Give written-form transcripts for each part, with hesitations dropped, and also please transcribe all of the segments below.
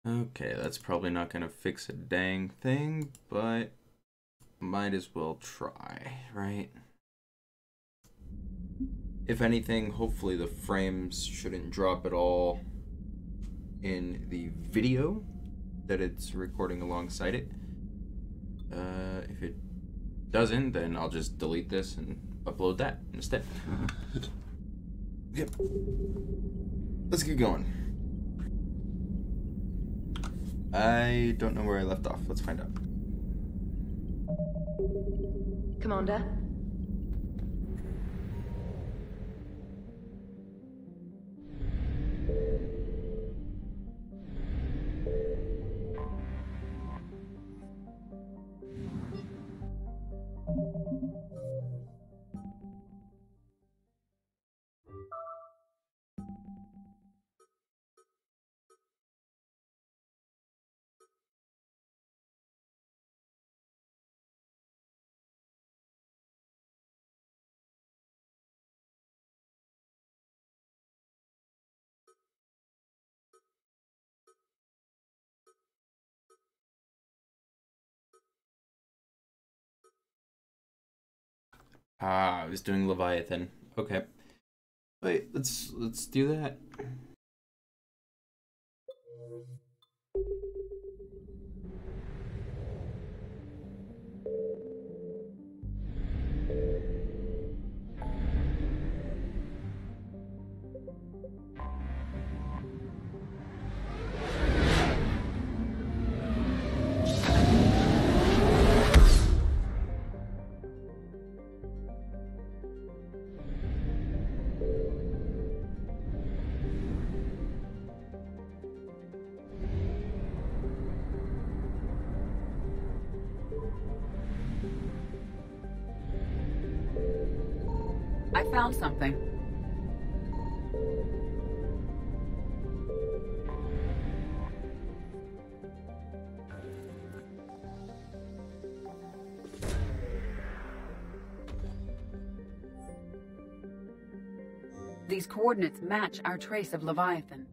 Okay, that's probably not gonna fix a dang thing, but might as well try, right? If anything, hopefully the frames shouldn't drop at all in the video that it's recording alongside it. If it doesn't, then I'll just delete this and upload that instead. Yep. Let's get going. I don't know where I left off. Let's find out. Commander? Ah, I was doing Leviathan. Okay. Wait, let's do that. I found something. These coordinates match our trace of Leviathan.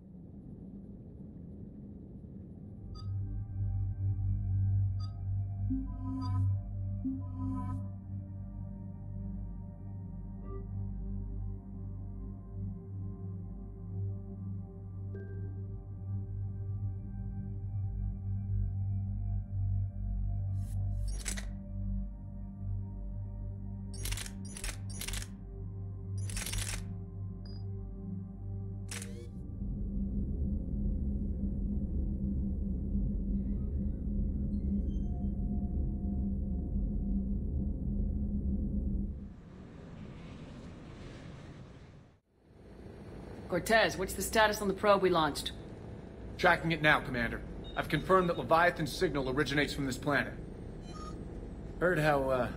Cortez, what's the status on the probe we launched? Tracking it now, Commander. I've confirmed that Leviathan's signal originates from this planet. Heard how,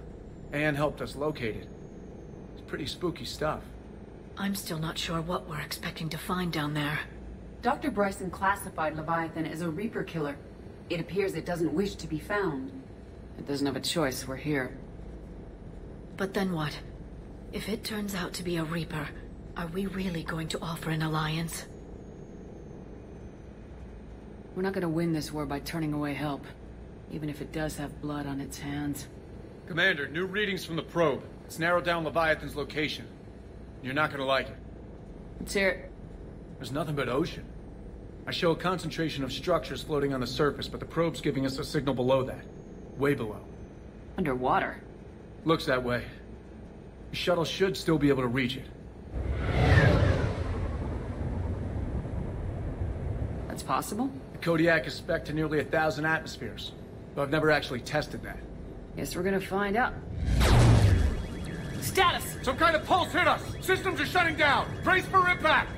Anne helped us locate it. It's pretty spooky stuff. I'm still not sure what we're expecting to find down there. Dr. Bryson classified Leviathan as a Reaper killer. It appears it doesn't wish to be found. It doesn't have a choice, we're here. But then what? If it turns out to be a Reaper, are we really going to offer an alliance? We're not gonna win this war by turning away help, even if it does have blood on its hands. Commander, new readings from the probe. It's narrowed down Leviathan's location. You're not gonna like it. Let's hear it. There's nothing but ocean. I show a concentration of structures floating on the surface, but the probe's giving us a signal below that. Way below. Underwater? Looks that way. The shuttle should still be able to reach it. That's possible? The Kodiak is spec'd to nearly 1,000 atmospheres, but I've never actually tested that. Guess we're gonna find out. Status! Some kind of pulse hit us! Systems are shutting down! Brace for impact!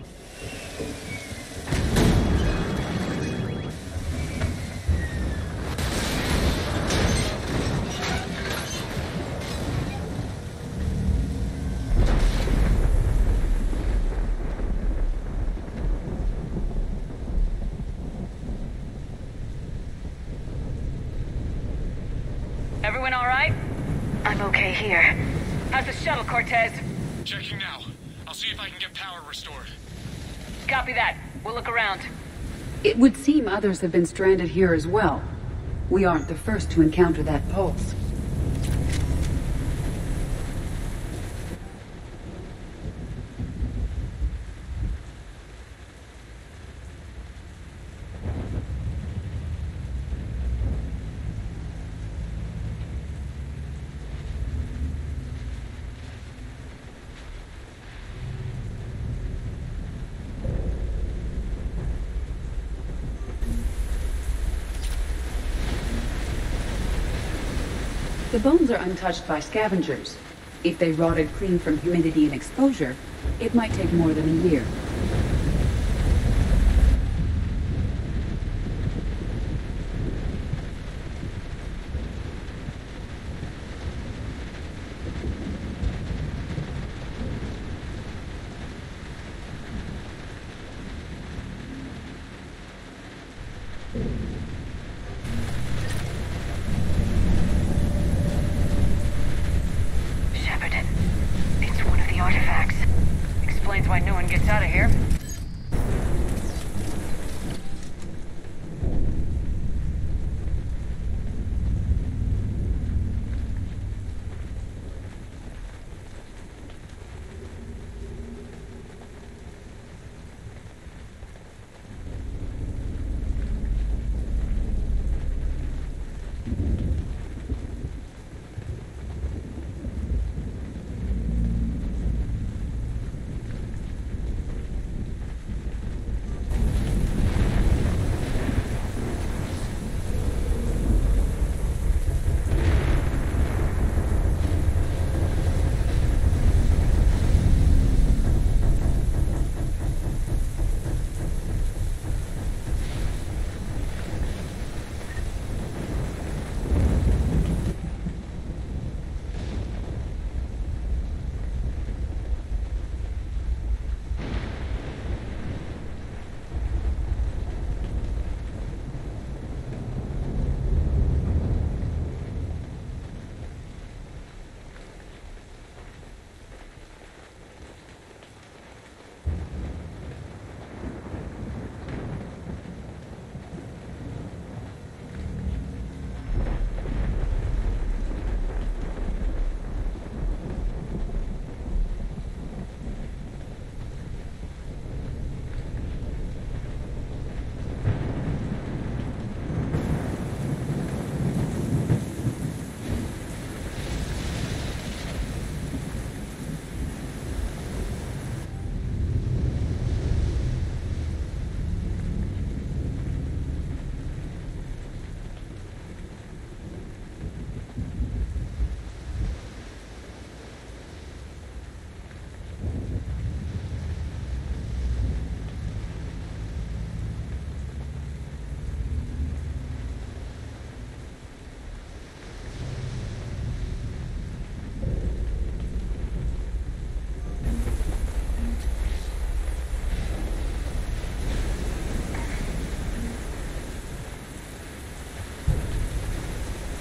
Everyone all right? I'm okay here. How's the shuttle, Cortez? Checking now. I'll see if I can get power restored. Copy that. We'll look around. It would seem others have been stranded here as well. We aren't the first to encounter that pulse. The bones are untouched by scavengers. If they rotted clean from humidity and exposure, it might take more than a year. Why no one gets out of here.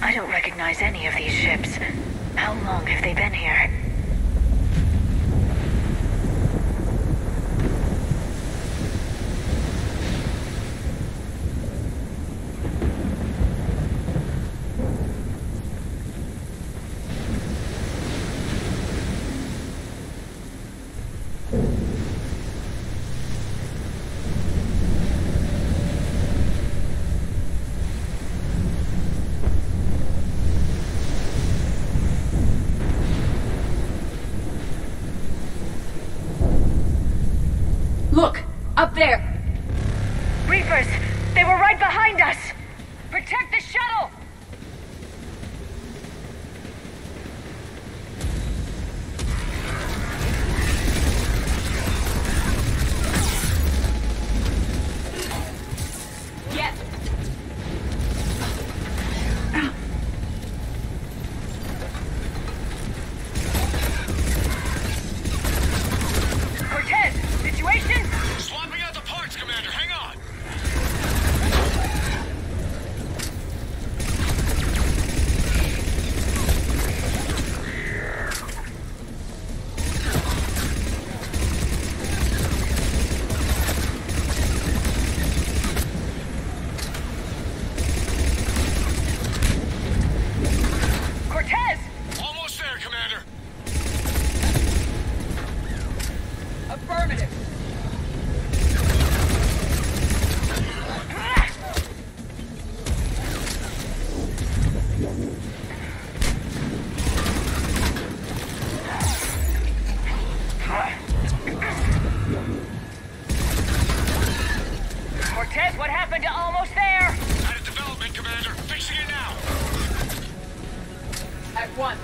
I don't recognize any of these ships. How long have they been here? Up there! Reapers! They were right behind us! Protect the shuttle! Yes! Cortez! Situation? Swapping out the parts, Commander. Hang on. happened to almost there? Out of development, Commander. Fixing it now. At once.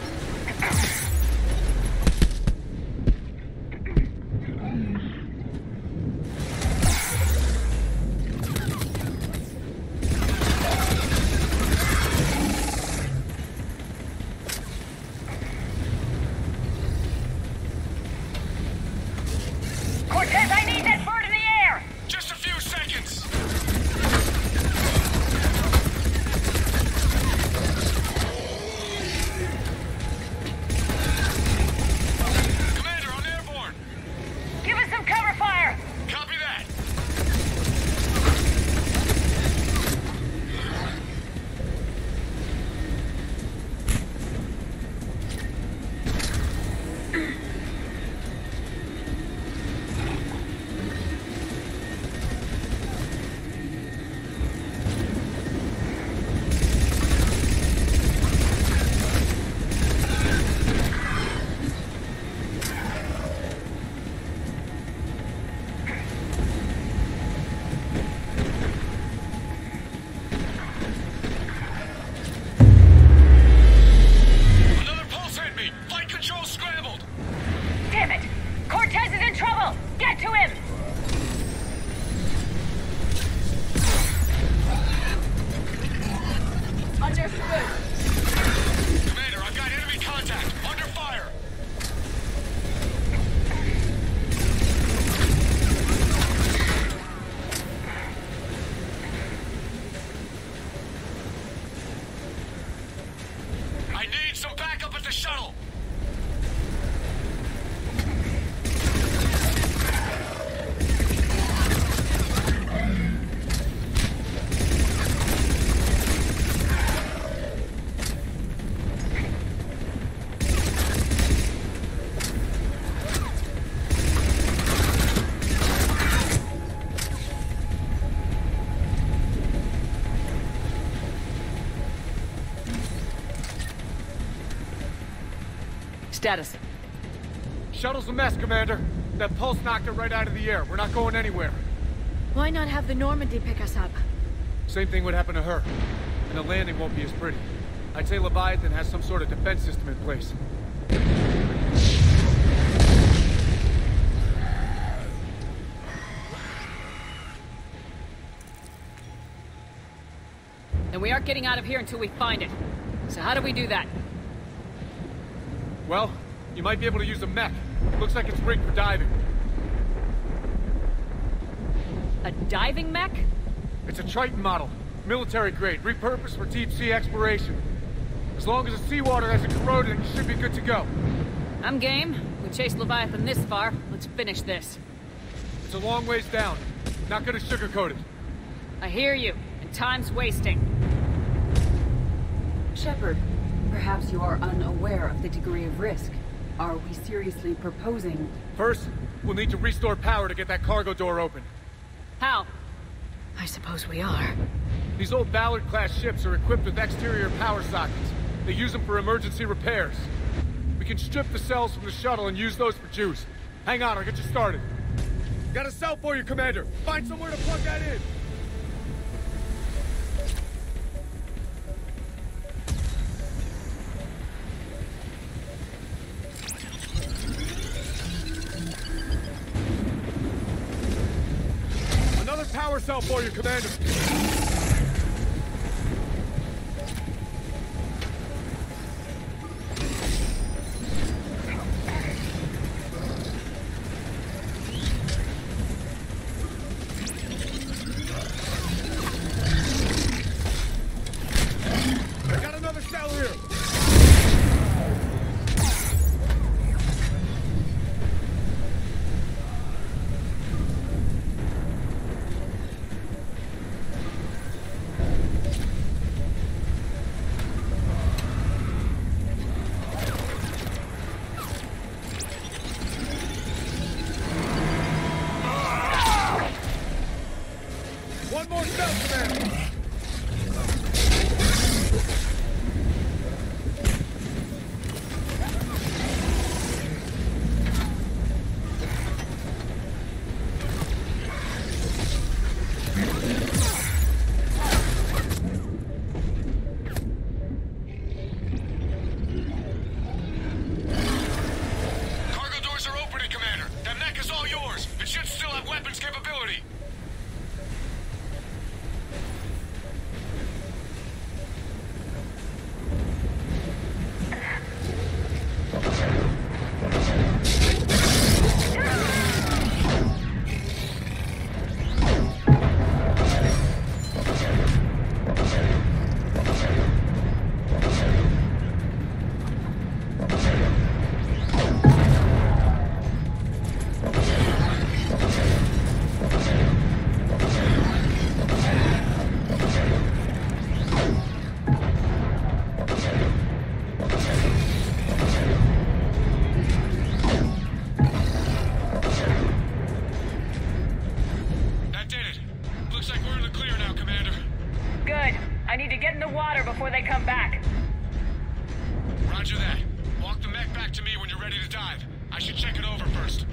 Cortez, I need that bird in the air! Just a few seconds. Commander, I'm airborne. Give us some cover fire! Copy that. Another pulse hit me. Flight control scrambled. Damn it! Cortez is in trouble! Get to him! Understood. Commander, I've got enemy contact. Under fire. I need some backup at the shuttle. Status. Shuttle's a mess, Commander. That pulse knocked it right out of the air. We're not going anywhere. Why not have the Normandy pick us up? Same thing would happen to her. And the landing won't be as pretty. I'd say Leviathan has some sort of defense system in place. And we aren't getting out of here until we find it. So how do we do that? Well, you might be able to use a mech. Looks like it's rigged for diving. A diving mech? It's a Trident model. Military grade, repurposed for deep sea exploration. As long as the seawater hasn't corroded, it should be good to go. I'm game. We chased Leviathan this far. Let's finish this. It's a long ways down. Not gonna sugarcoat it. I hear you, and time's wasting. Shepard, perhaps you are unaware of the degree of risk. Are we seriously proposing... First, we'll need to restore power to get that cargo door open. How? I suppose we are. These old Ballard-class ships are equipped with exterior power sockets. They use them for emergency repairs. We can strip the cells from the shuttle and use those for juice. Hang on, I'll get you started. Got a cell for you, Commander. Find somewhere to plug that in. Another power cell for you, Commander. I got another cell here. One more cell, Commander. I need to get in the water before they come back. Roger that. Walk the mech back to me when you're ready to dive. I should check it over first.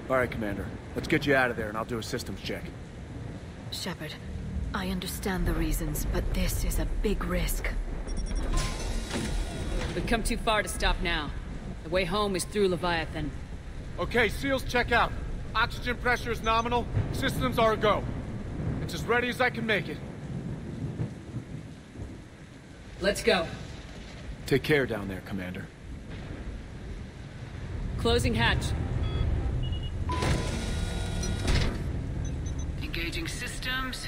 All right, Commander. Let's get you out of there and I'll do a systems check. Shepard, I understand the reasons, but this is a big risk. We've come too far to stop now. The way home is through Leviathan. Okay, SEALs check out. Oxygen pressure is nominal. Systems are a go. It's as ready as I can make it. Let's go. Take care down there, Commander. Closing hatch. Engaging systems.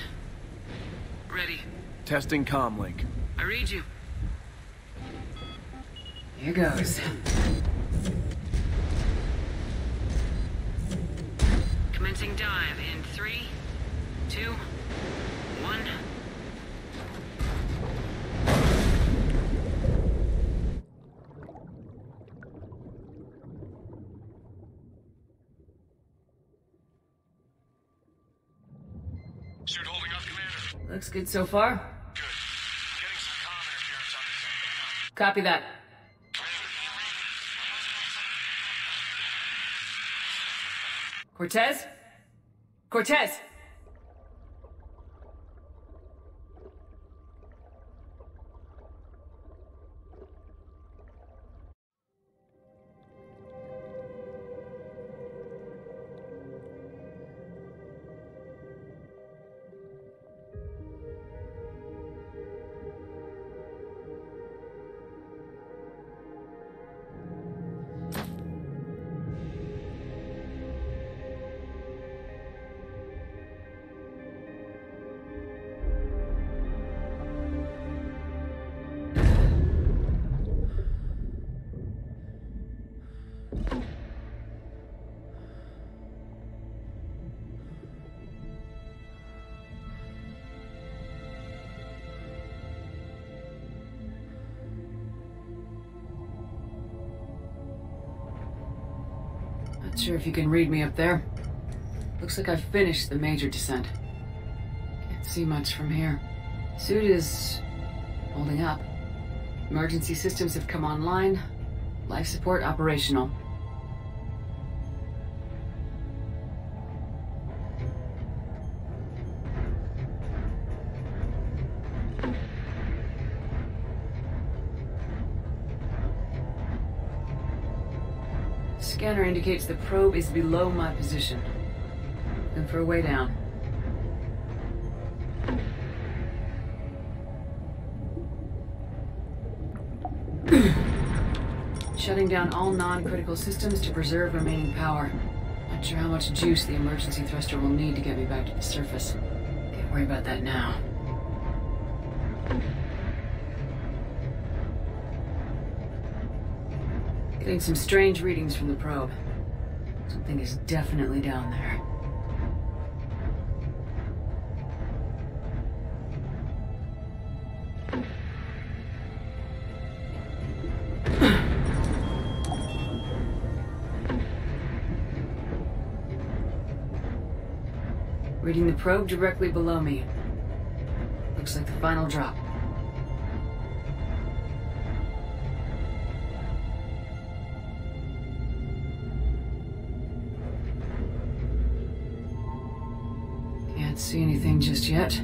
Ready. Testing comm link. I read you. Here goes. Commencing dive in 3, 2, 1. Suit holding up, Commander. Looks good so far. Good. Getting some comm interference on this end. Copy that. Cortez? Cortez! Not sure if you can read me up there. Looks like I've finished the major descent. Can't see much from here. Suit is holding up. Emergency systems have come online. Life support operational. Scanner indicates the probe is below my position. Looking for a way down. Shutting down all non-critical systems to preserve remaining power. Not sure how much juice the emergency thruster will need to get me back to the surface. Can't worry about that now. Getting some strange readings from the probe. Something is definitely down there. Reading the probe directly below me. Looks like the final drop. Can't see anything just yet.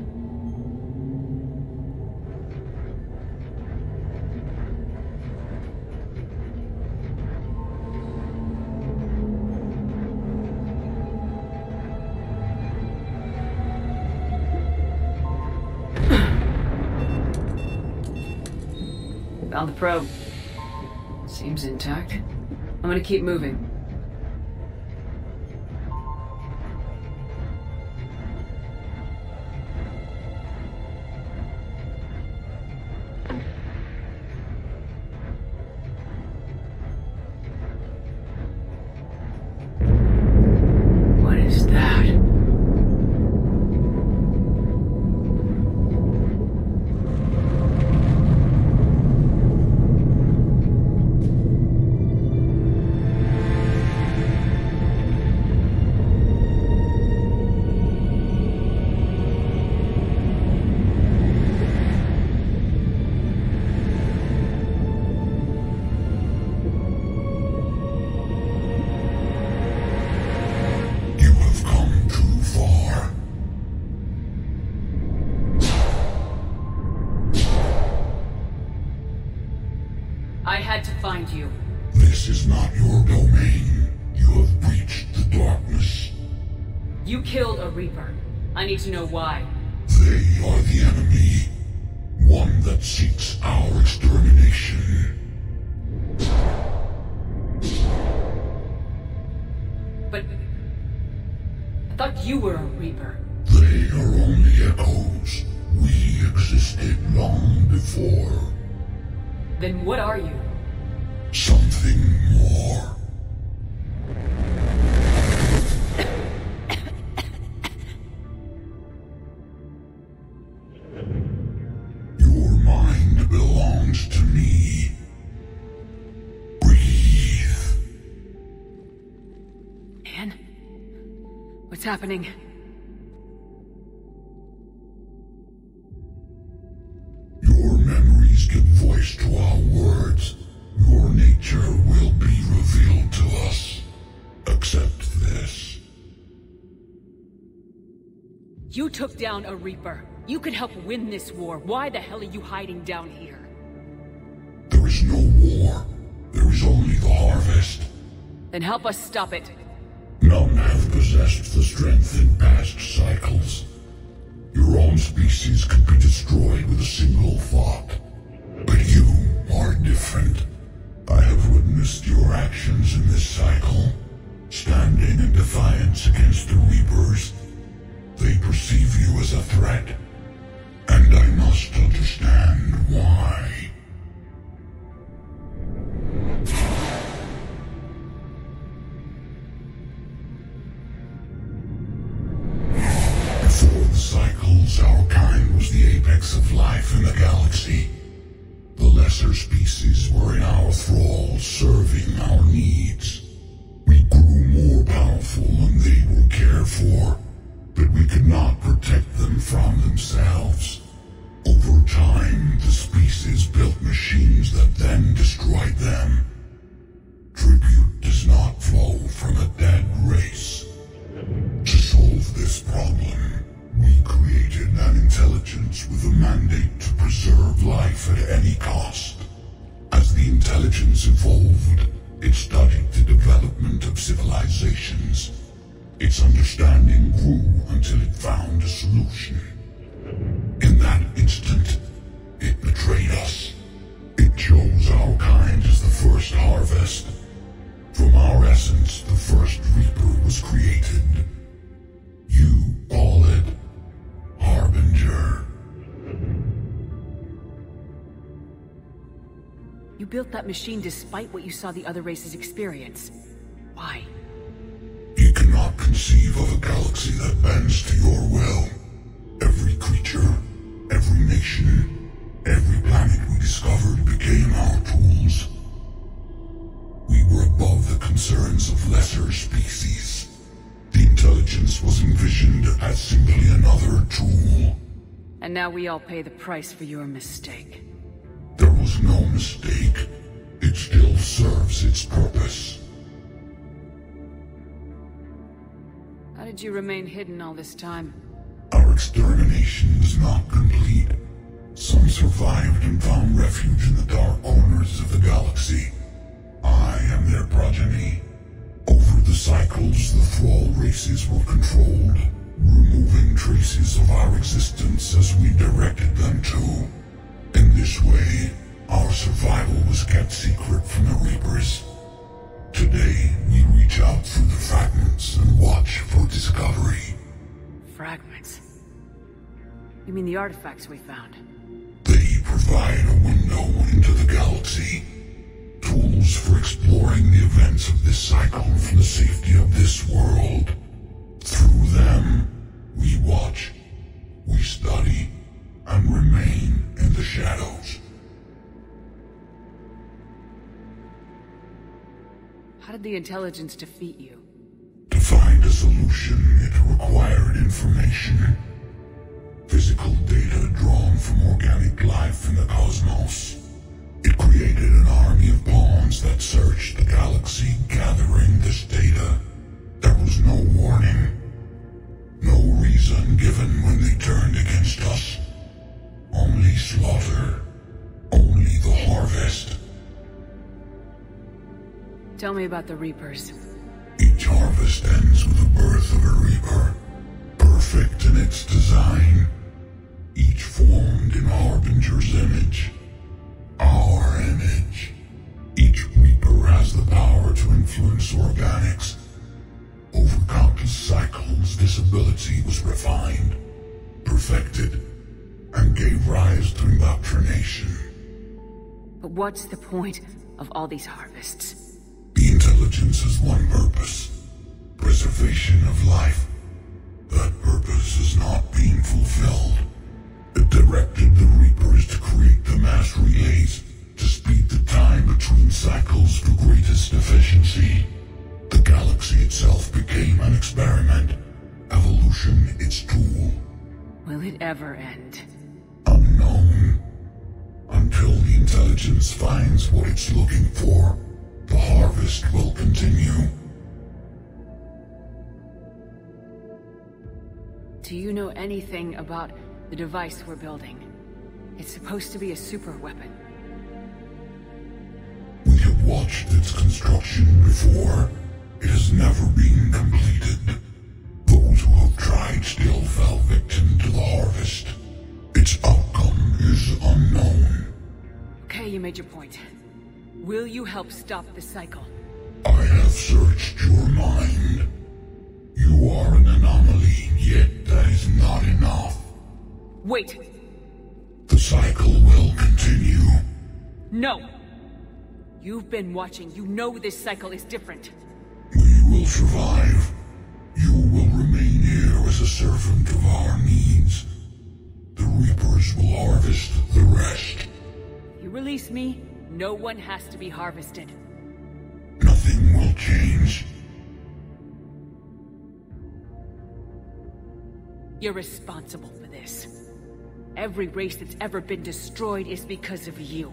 Found the probe. Seems intact. I'm gonna keep moving. What is that? I had to find you. This is not your domain. You have breached the darkness. You killed a Reaper. I need to know why. They are the enemy. One that seeks our extermination. But I thought you were a Reaper. They are only echoes. We existed long before. Then what are you? Something more. Your mind belongs to me. Breathe. Anne? What's happening? Your memories give voice to our words. Your nature will be revealed to us. Accept this. You took down a Reaper. You could help win this war. Why the hell are you hiding down here? There is no war. There is only the harvest. Then help us stop it. None have possessed the strength in past cycles. Your own species could be destroyed with a single thought. But you are different. I have witnessed your actions in this cycle, standing in defiance against the Reapers. They perceive you as a threat, and I must understand why. Before the cycles, our kind was the apex of life in the galaxy. The lesser species were in our thrall, serving our needs. We grew more powerful and they were cared for, but we could not protect them from themselves. Over time, the species built machines that then destroyed them. Tribute does not flow from a dead race. To solve this problem, we created an intelligence with a mandate to preserve life at any cost. As the intelligence evolved, it studied the development of civilizations. Its understanding grew until it found a solution. In that instant, it betrayed us. It chose our kind as the first harvest. From our essence, the first Reaper was created. You call it Harbinger. You built that machine despite what you saw the other races experience. Why? You cannot conceive of a galaxy that bends to your will. Every creature, every nation, every planet we discovered became our tools. We were above the concerns of lesser species. The intelligence intelligence was envisioned as simply another tool. And now we all pay the price for your mistake. There was no mistake. It still serves its purpose. How did you remain hidden all this time? Our extermination was not complete. Some survived and found refuge in the dark corners of the galaxy. I am their progeny. Over the cycles, the thrall races were controlled, removing traces of our existence as we directed them to. In this way, our survival was kept secret from the Reapers. Today, we reach out through the fragments and watch for discovery. Fragments? You mean the artifacts we found? They provide a window into the galaxy. Tools for exploring the events of this cycle from the safety of this world. Through them, we watch, we study, and remain in the shadows. How did the intelligence defeat you? To find a solution, it required information. Physical data drawn from organic life in the cosmos. It created an army of pawns that searched the galaxy, gathering this data. There was no warning. No reason given when they turned against us. Only slaughter. Only the harvest. Tell me about the Reapers. Each harvest ends with the birth of a Reaper. Perfect in its design. Each formed in Harbinger's image. Our image. Each Reaper has the power to influence organics. Over countless cycles, this ability was refined, perfected, and gave rise to indoctrination. But what's the point of all these harvests? The intelligence has one purpose: preservation of life. That purpose is not being fulfilled. It directed the Reapers to create the mass relays to speed the time between cycles to greatest efficiency. The galaxy itself became an experiment, evolution its tool. Will it ever end? Unknown. Until the intelligence finds what it's looking for, the harvest will continue. Do you know anything about the device we're building? It's supposed to be a super weapon. We have watched its construction before. It has never been completed. Those who have tried still fell victim to the harvest. Its outcome is unknown. Okay, you made your point. Will you help stop the cycle? I have searched your mind. You are an anomaly, yet that is not enough. Wait! The cycle will continue. No! You've been watching. You know this cycle is different. We will survive. You will remain here as a servant of our needs. The Reapers will harvest the rest. If you release me, no one has to be harvested. Nothing will change. You're responsible for this. Every race that's ever been destroyed is because of you.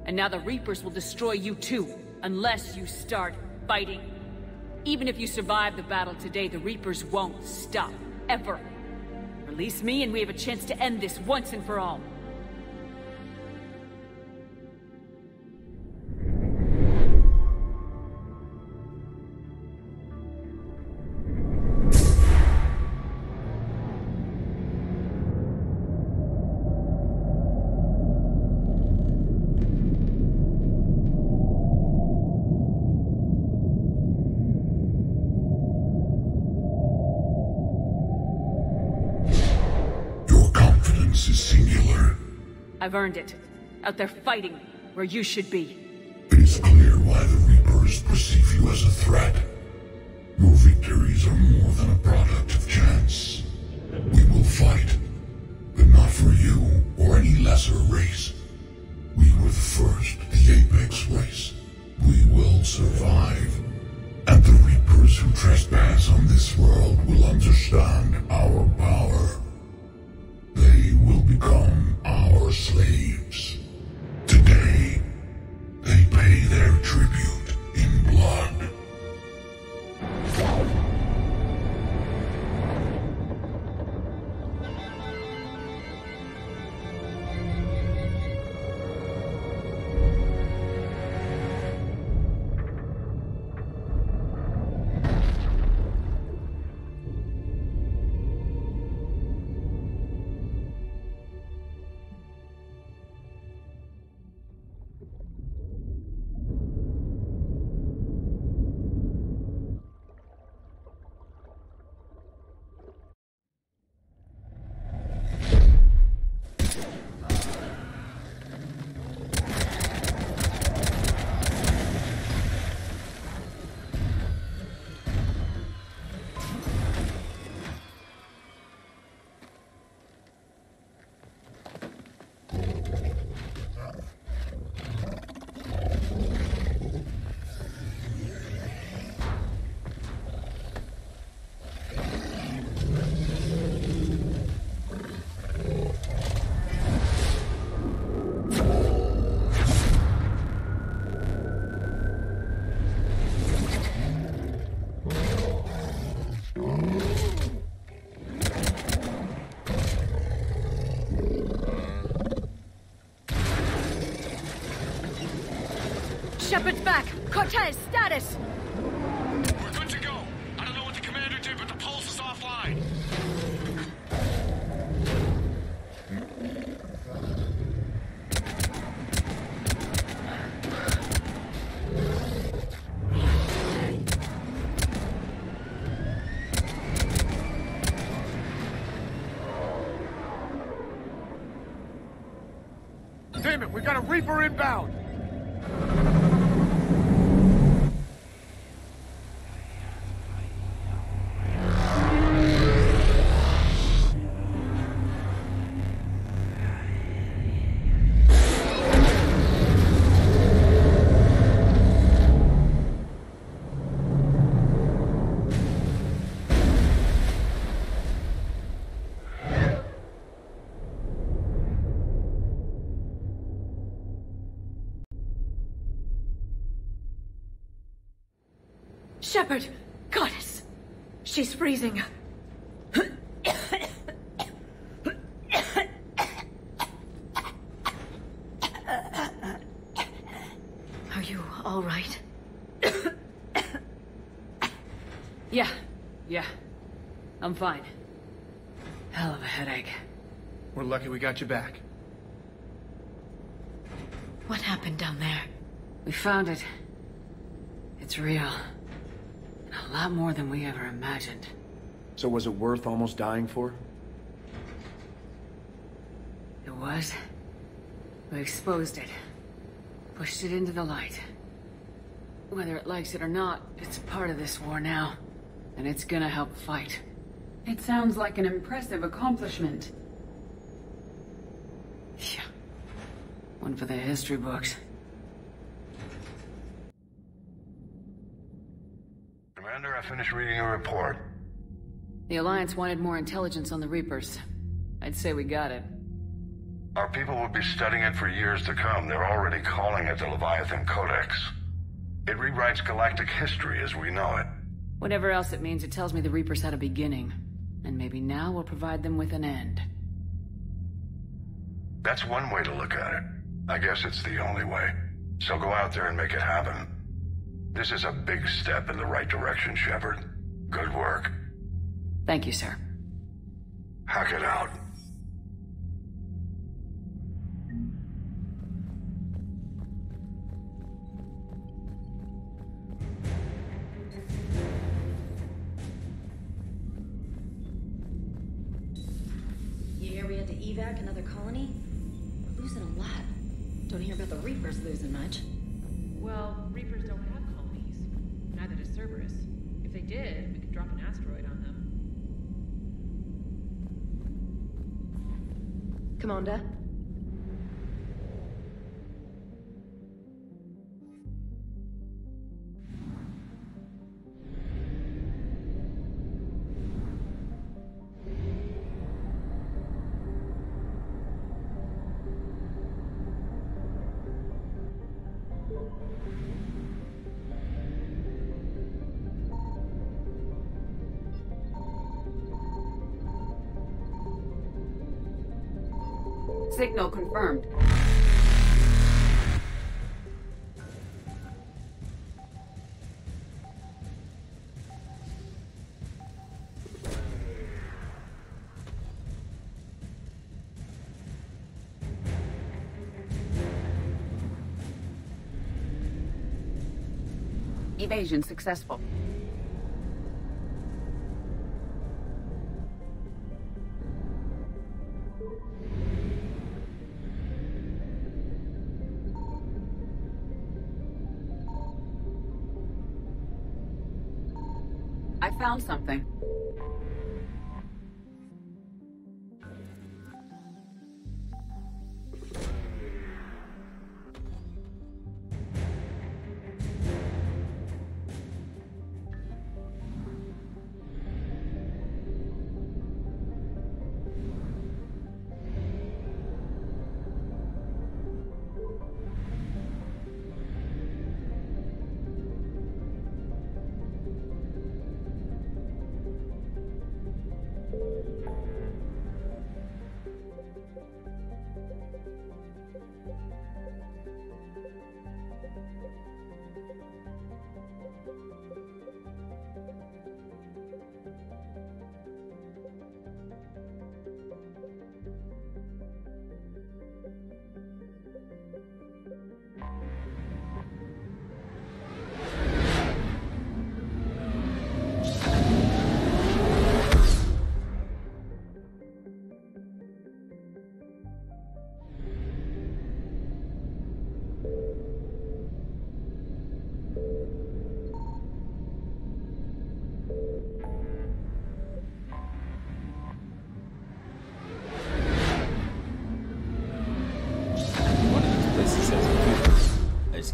And now the Reapers will destroy you too, unless you start fighting. Even if you survive the battle today, the Reapers won't stop, ever. Release me and we have a chance to end this once and for all. Is singular. I've earned it. Out there fighting, where you should be. It is clear why the Reapers perceive you as a threat. Your victories are more than a product of chance. We will fight, but not for you or any lesser race. We were the first, the Apex race. We will survive. And the Reapers who trespass on this world will Shepard's back! Cortez, status! We're good to go. I don't know what the commander did, but the pulse is offline. Damn it, we got a Reaper inbound! Shepard! Goddess! She's freezing. Are you all right? Yeah. I'm fine. Hell of a headache. We're lucky we got you back. What happened down there? We found it. It's real. A lot more than we ever imagined. So was it worth almost dying for? It was. We exposed it. Pushed it into the light. Whether it likes it or not, it's a part of this war now. And it's gonna help fight. It sounds like an impressive accomplishment. Yeah. One for the history books. Commander, I finished reading your report. The Alliance wanted more intelligence on the Reapers. I'd say we got it. Our people will be studying it for years to come. They're already calling it the Leviathan Codex. It rewrites galactic history as we know it. Whatever else it means, it tells me the Reapers had a beginning. And maybe now we'll provide them with an end. That's one way to look at it. I guess it's the only way. So go out there and make it happen. This is a big step in the right direction, Shepard. Good work. Thank you, sir. Hack it out. You hear we had to evac another colony? We're losing a lot. Don't hear about the Reapers losing much. Well, Reapers don't have colonies. Neither does Cerberus. If they did, we could drop an asteroid on them. Commander? Signal confirmed. Evasion successful. I found something.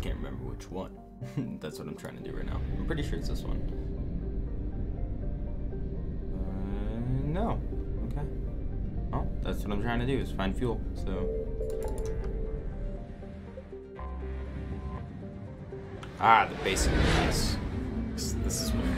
just can't remember which one. That's what I'm trying to do right now. I'm pretty sure it's this one. No. Okay. Well, that's what I'm trying to do, is find fuel, so... Ah, the basic piece. This is where...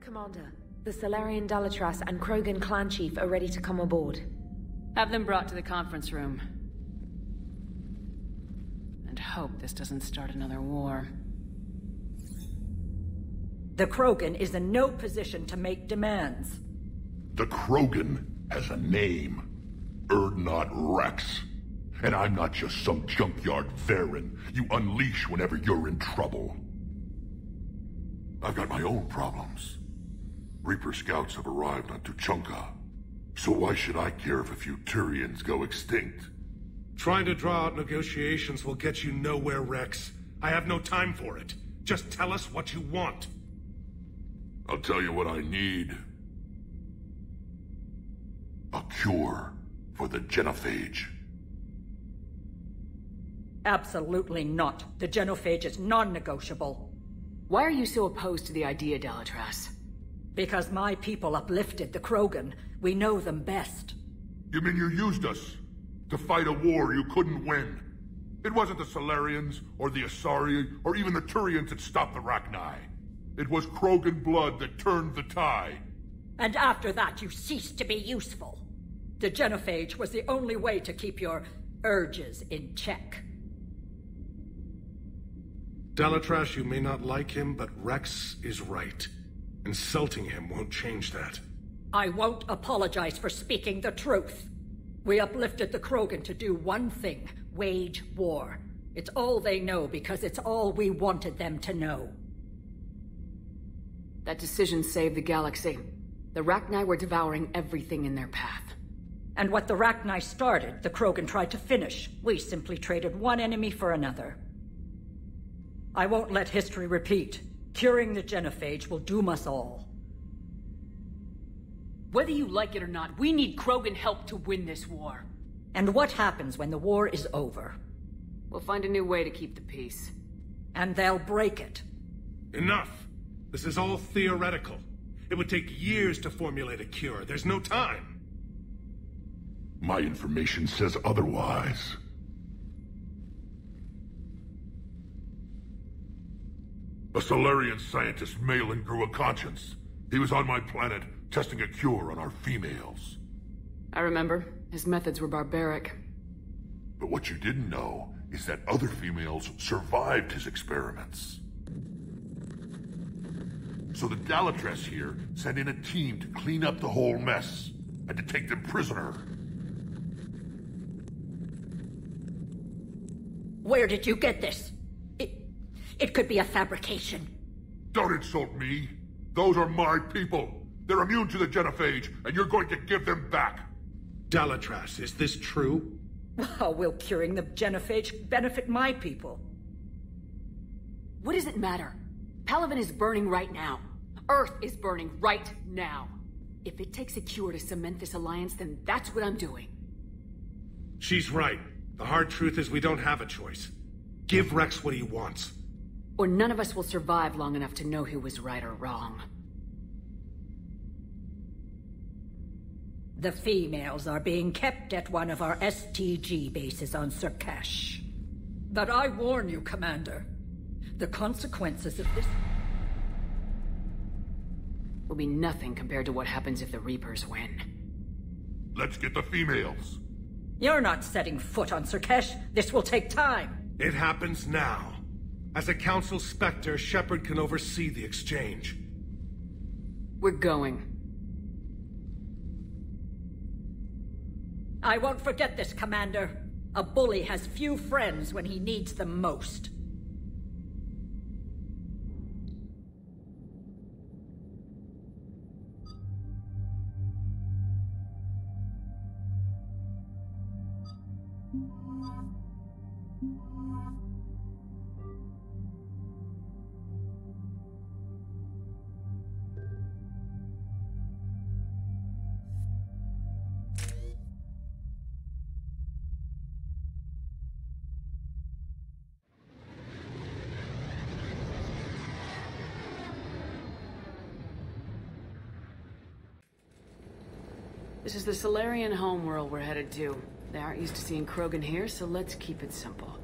Commander, the Salarian Dalatras and Krogan clan chief are ready to come aboard. Have them brought to the conference room. And hope this doesn't start another war. The Krogan is in no position to make demands. The Krogan has a name. Urdnot Rex. And I'm not just some junkyard Varen you unleash whenever you're in trouble. I've got my own problems. Reaper scouts have arrived on Tuchanka. So why should I care if a few Turians go extinct? Trying to draw out negotiations will get you nowhere, Rex. I have no time for it. Just tell us what you want. I'll tell you what I need. A cure for the genophage. Absolutely not. The genophage is non-negotiable. Why are you so opposed to the idea, Dalatras? Because my people uplifted the Krogan. We know them best. You mean you used us to fight a war you couldn't win? It wasn't the Salarians, or the Asari, or even the Turians that stopped the Rachni. It was Krogan blood that turned the tide. And after that, you ceased to be useful. The genophage was the only way to keep your urges in check. Dalatras, you may not like him, but Rex is right. Insulting him won't change that. I won't apologize for speaking the truth. We uplifted the Krogan to do one thing: wage war. It's all they know because it's all we wanted them to know. That decision saved the galaxy. The Rachni were devouring everything in their path. And what the Rachni started, the Krogan tried to finish. We simply traded one enemy for another. I won't let history repeat. Curing the genophage will doom us all. Whether you like it or not, we need Krogan help to win this war. And what happens when the war is over? We'll find a new way to keep the peace. And they'll break it. Enough! This is all theoretical. It would take years to formulate a cure. There's no time. My information says otherwise. A Solarian scientist, Malin, grew a conscience. He was on my planet, testing a cure on our females. I remember. His methods were barbaric. But what you didn't know is that other females survived his experiments. So the Dalatras here sent in a team to clean up the whole mess, and to take them prisoner. Where did you get this? It could be a fabrication. Don't insult me. Those are my people. They're immune to the genophage, and you're going to give them back. Dalatras, is this true? How will curing the genophage benefit my people? What does it matter? Palaven is burning right now. Earth is burning right now. If it takes a cure to cement this alliance, then that's what I'm doing. She's right. The hard truth is we don't have a choice. Give Rex what he wants. Or none of us will survive long enough to know who was right or wrong. The females are being kept at one of our STG bases on Surkash. But I warn you, Commander. The consequences of this will be nothing compared to what happens if the Reapers win. Let's get the females. You're not setting foot on Surkash. This will take time. It happens now. As a Council Spectre, Shepard can oversee the exchange. We're going. I won't forget this, Commander. A bully has few friends when he needs them most. This is the Solarian homeworld we're headed to. They aren't used to seeing Krogan here, so let's keep it simple.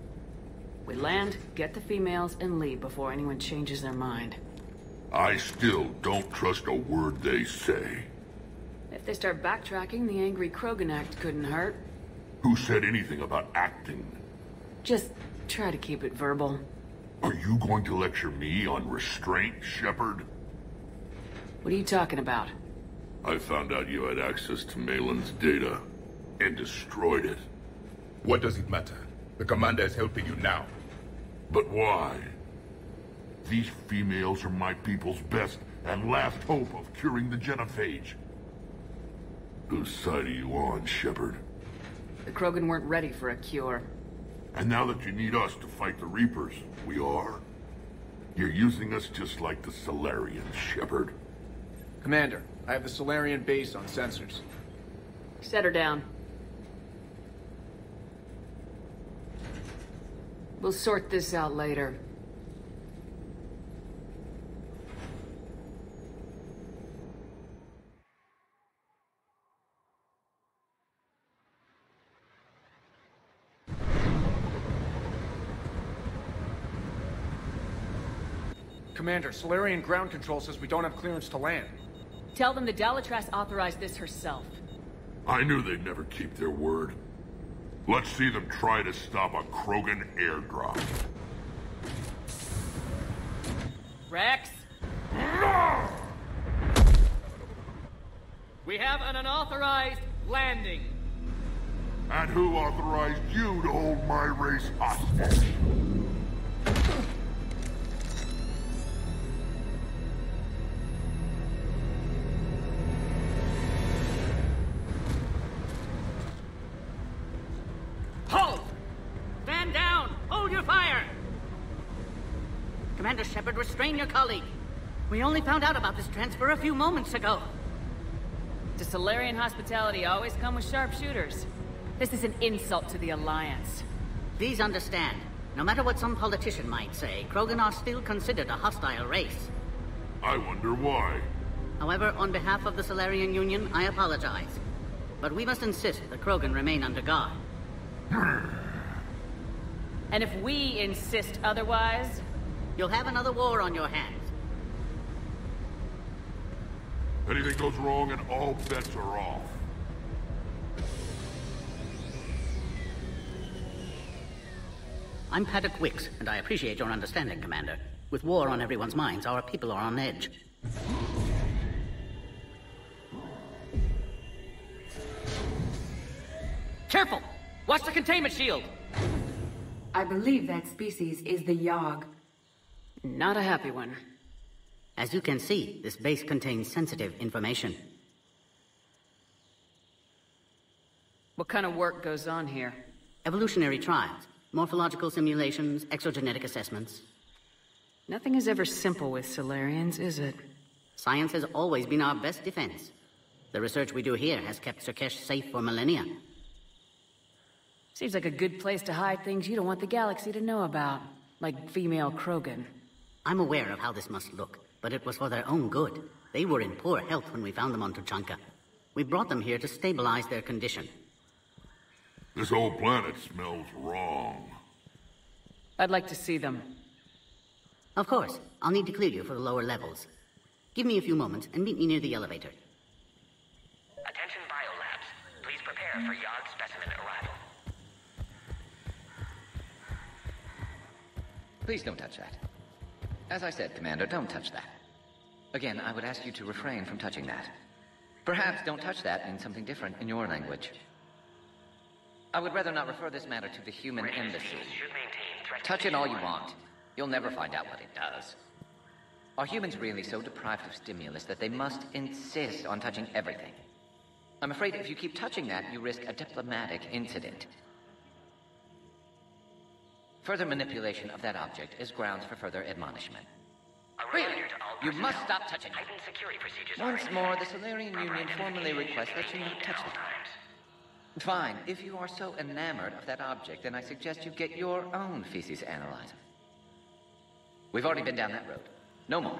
We land, get the females, and leave before anyone changes their mind. I still don't trust a word they say. If they start backtracking, the angry Krogan act couldn't hurt. Who said anything about acting? Just try to keep it verbal. Are you going to lecture me on restraint, Shepard? What are you talking about? I found out you had access to Malin's data, and destroyed it. What does it matter? The commander is helping you now. But why? These females are my people's best and last hope of curing the genophage. Whose side are you on, Shepard? The Krogan weren't ready for a cure. And now that you need us to fight the Reapers, we are? You're using us just like the Solarians, Shepard. Commander, I have the Solarian base on sensors. Set her down. We'll sort this out later. Commander, Solarian ground control says we don't have clearance to land. Tell them the Dalitras authorized this herself. I knew they'd never keep their word. Let's see them try to stop a Krogan airdrop. Rex? We have an unauthorized landing. And who authorized you to hold my race hostage? Halt! Stand down! Hold your fire! Commander Shepard, restrain your colleague. We only found out about this transfer a few moments ago. Does Solarian hospitality always come with sharpshooters? This is an insult to the Alliance. Please understand, no matter what some politician might say, Krogan are still considered a hostile race. I wonder why. However, on behalf of the Solarian Union, I apologize. But we must insist the Krogan remain under guard. And if we insist otherwise... You'll have another war on your hands. Anything goes wrong and all bets are off. I'm Paddock Wicks, and I appreciate your understanding, Commander. With war on everyone's minds, our people are on edge. Careful! Watch the containment shield! I believe that species is the Yogg. Not a happy one. As you can see, this base contains sensitive information. What kind of work goes on here? Evolutionary trials, morphological simulations, exogenetic assessments. Nothing is ever simple with Solarians, is it? Science has always been our best defense. The research we do here has kept Surkesh safe for millennia. Seems like a good place to hide things you don't want the galaxy to know about. Like female Krogan. I'm aware of how this must look, but it was for their own good. They were in poor health when we found them on Tuchanka. We brought them here to stabilize their condition. This whole planet smells wrong. I'd like to see them. Of course. I'll need to clear you for the lower levels. Give me a few moments and meet me near the elevator. Attention biolabs. Please prepare for Yogg specimen arrival. Please don't touch that. As I said, Commander, don't touch that. Again, I would ask you to refrain from touching that. Perhaps don't touch that in something different in your language. I would rather not refer this matter to the human embassy. Touch it all you want. You'll never find out what it does. Are humans really so deprived of stimulus that they must insist on touching everything? I'm afraid if you keep touching that, you risk a diplomatic incident. Further manipulation of that object is grounds for further admonishment. Really? You must stop touching it. Once more, the Solarian Union formally requests that you not touch it. Fine. If you are so enamored of that object, then I suggest you get your own feces analyzer. We've already been down that road. No more.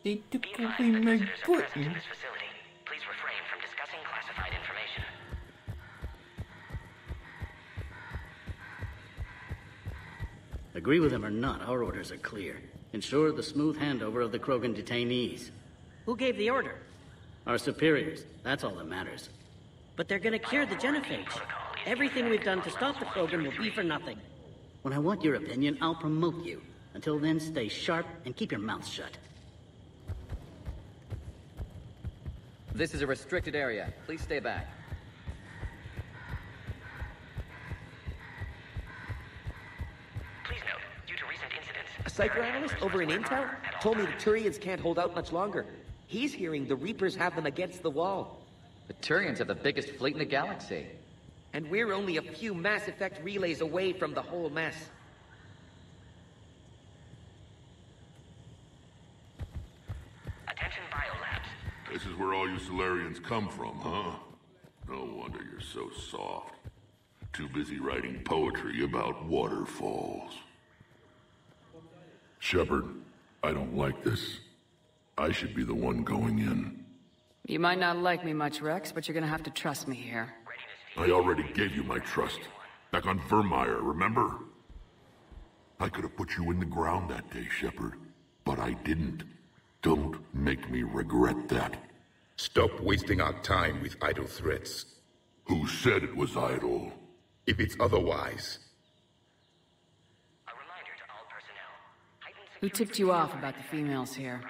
They took away my button. Please refrain from discussing classified information. Agree with him or not, our orders are clear. Ensure the smooth handover of the Krogan detainees. Who gave the order? Our superiors. That's all that matters. But they're gonna cure the genophage. Everything we've done to stop the Krogan will be for nothing. When I want your opinion, I'll promote you. Until then, stay sharp and keep your mouth shut. This is a restricted area. Please stay back. Please note, due to recent incidents... A psychoanalyst over in Intel told me the Turians can't hold out much longer. He's hearing the Reapers have them against the wall. The Turians have the biggest fleet in the galaxy. And we're only a few Mass Effect relays away from the whole mess. Attention biolabs. This is where all you Solarians come from, huh? No wonder you're so soft. Too busy writing poetry about waterfalls. Shepard, I don't like this. I should be the one going in. You might not like me much, Rex, but you're gonna have to trust me here. I already gave you my trust. Back on Vermeer, remember? I could have put you in the ground that day, Shepard, but I didn't. Don't make me regret that. Stop wasting our time with idle threats. Who said it was idle? If it's otherwise. Who tipped you off about the females here?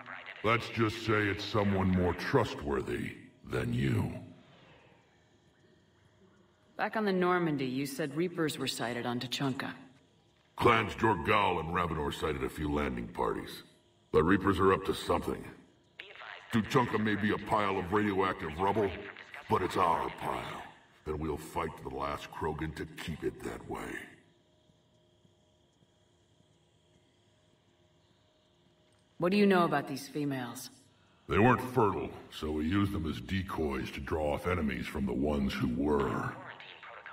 Let's just say it's someone more trustworthy than you. Back on the Normandy, you said Reapers were sighted on Tuchanka. Clans Jorgal and Ravenor sighted a few landing parties. The Reapers are up to something. Tuchanka may be a pile of radioactive rubble, but it's our pile. And we'll fight to the last Krogan to keep it that way. What do you know about these females? They weren't fertile, so we used them as decoys to draw off enemies from the ones who were.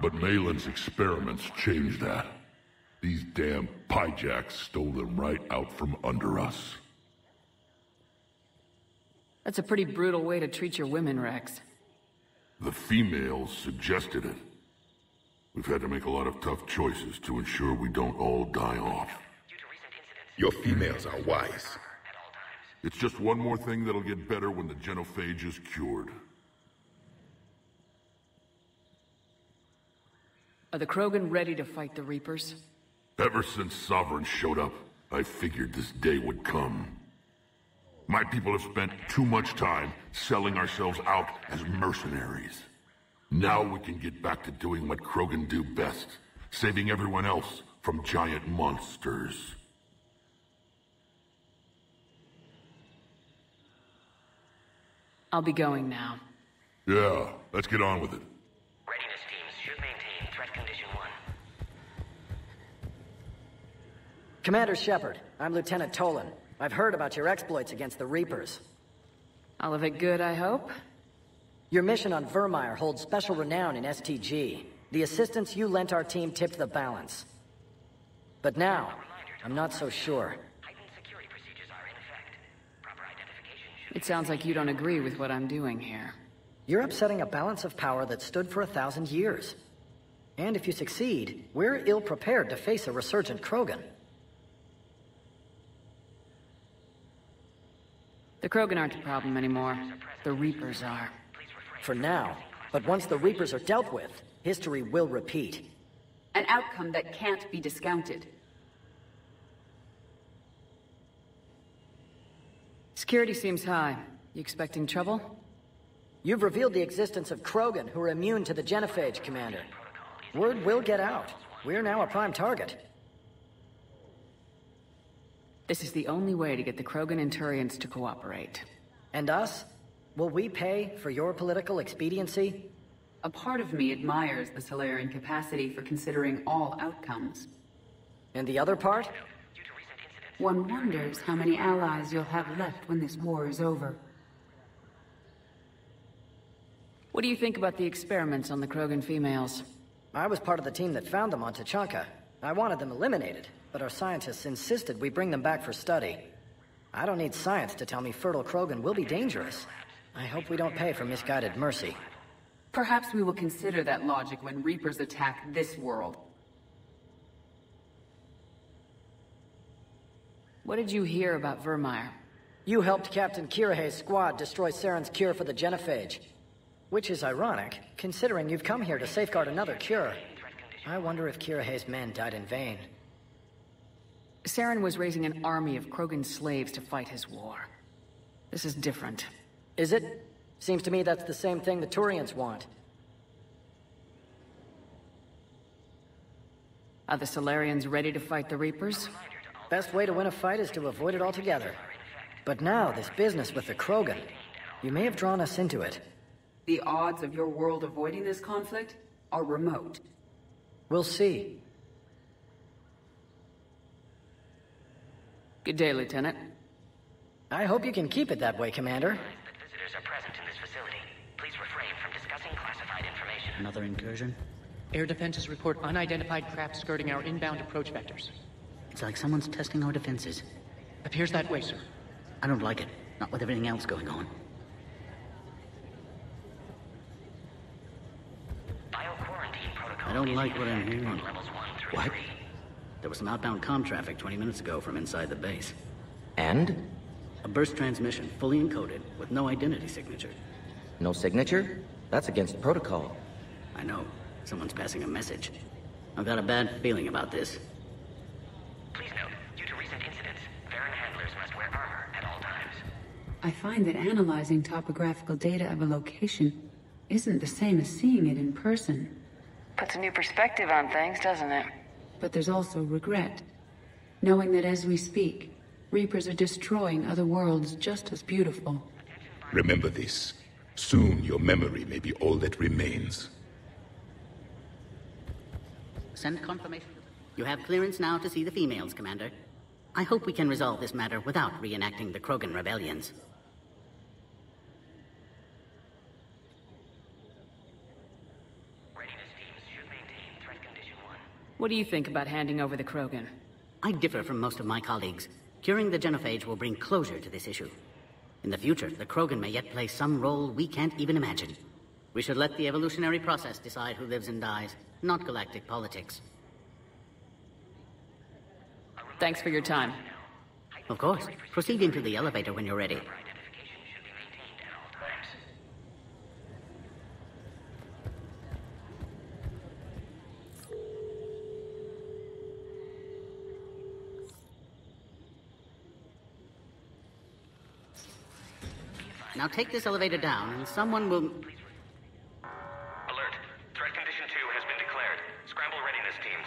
But Malin's experiments changed that. These damn Pyjaks stole them right out from under us. That's a pretty brutal way to treat your women, Rex. The females suggested it. We've had to make a lot of tough choices to ensure we don't all die off. Your females are wise. It's just one more thing that'll get better when the genophage is cured. Are the Krogan ready to fight the Reapers? Ever since Sovereign showed up, I figured this day would come. My people have spent too much time selling ourselves out as mercenaries. Now we can get back to doing what Krogan do best, saving everyone else from giant monsters. I'll be going now. Yeah, let's get on with it. Readiness teams should maintain threat condition 1. Commander Shepard, I'm Lieutenant Tolan. I've heard about your exploits against the Reapers. All of it good, I hope? Your mission on Vermeer holds special renown in STG. The assistance you lent our team tipped the balance. But now, I'm not so sure. It sounds like you don't agree with what I'm doing here. You're upsetting a balance of power that stood for 1,000 years. And if you succeed, we're ill-prepared to face a resurgent Krogan. The Krogan aren't the problem anymore. The Reapers are. For now. But once the Reapers are dealt with, history will repeat. An outcome that can't be discounted. Security seems high. You expecting trouble? You've revealed the existence of Krogan who are immune to the genophage, Commander. Word will get out. We're now a prime target. This is the only way to get the Krogan and Turians to cooperate. And us? Will we pay for your political expediency? A part of me admires the Solarian capacity for considering all outcomes. And the other part? One wonders how many allies you'll have left when this war is over. What do you think about the experiments on the Krogan females? I was part of the team that found them on Tachanka. I wanted them eliminated, but our scientists insisted we bring them back for study. I don't need science to tell me fertile Krogan will be dangerous. I hope we don't pay for misguided mercy. Perhaps we will consider that logic when Reapers attack this world. What did you hear about Vermeer? You helped Captain Kirahe's squad destroy Saren's cure for the genophage. Which is ironic, considering you've come here to safeguard another cure. I wonder if Kirahe's men died in vain. Saren was raising an army of Krogan slaves to fight his war. This is different. Is it? Seems to me that's the same thing the Turians want. Are the Solarians ready to fight the Reapers? Best way to win a fight is to avoid it altogether. But now, this business with the Krogan, you may have drawn us into it. The odds of your world avoiding this conflict are remote. We'll see. Good day, Lieutenant. I hope you can keep it that way, Commander. That visitors are present in this facility. Please refrain from discussing classified information. Another incursion? Air defenses report unidentified craft skirting our inbound approach vectors. It's like someone's testing our defenses. Appears that way, sir. I don't like it. Not with everything else going on. Bio-quarantine protocol. I don't like what I'm hearing. Levels 1 through What? 3. There was some outbound comm traffic 20 minutes ago from inside the base. And? A burst transmission, fully encoded, with no identity signature. No signature? That's against protocol. I know. Someone's passing a message. I've got a bad feeling about this. Please note, due to recent incidents, Varen handlers must wear armor at all times. I find that analyzing topographical data of a location isn't the same as seeing it in person. Puts a new perspective on things, doesn't it? But there's also regret. Knowing that as we speak, Reapers are destroying other worlds just as beautiful. Remember this. Soon your memory may be all that remains. Send confirmation. You have clearance now to see the females, Commander. I hope we can resolve this matter without reenacting the Krogan rebellions. Readiness teams should maintain threat condition 1. What do you think about handing over the Krogan? I differ from most of my colleagues. Curing the genophage will bring closure to this issue. In the future, the Krogan may yet play some role we can't even imagine. We should let the evolutionary process decide who lives and dies, not galactic politics. Thanks for your time. Of course. Proceed into the elevator when you're ready. Identification should be maintained at all times. Now take this elevator down, and someone will... Alert. Threat condition 2 has been declared. Scramble readiness teams.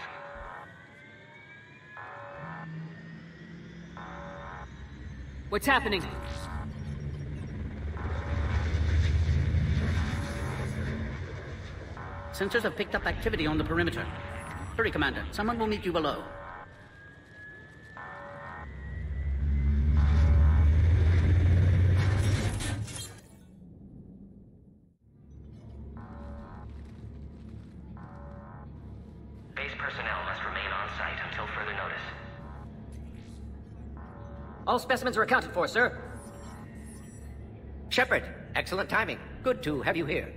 What's happening? Sensors have picked up activity on the perimeter. Hurry, Commander. Someone will meet you below. Base personnel must remain on site until further notice. All specimens are accounted for, sir. Shepard, excellent timing. Good to have you here.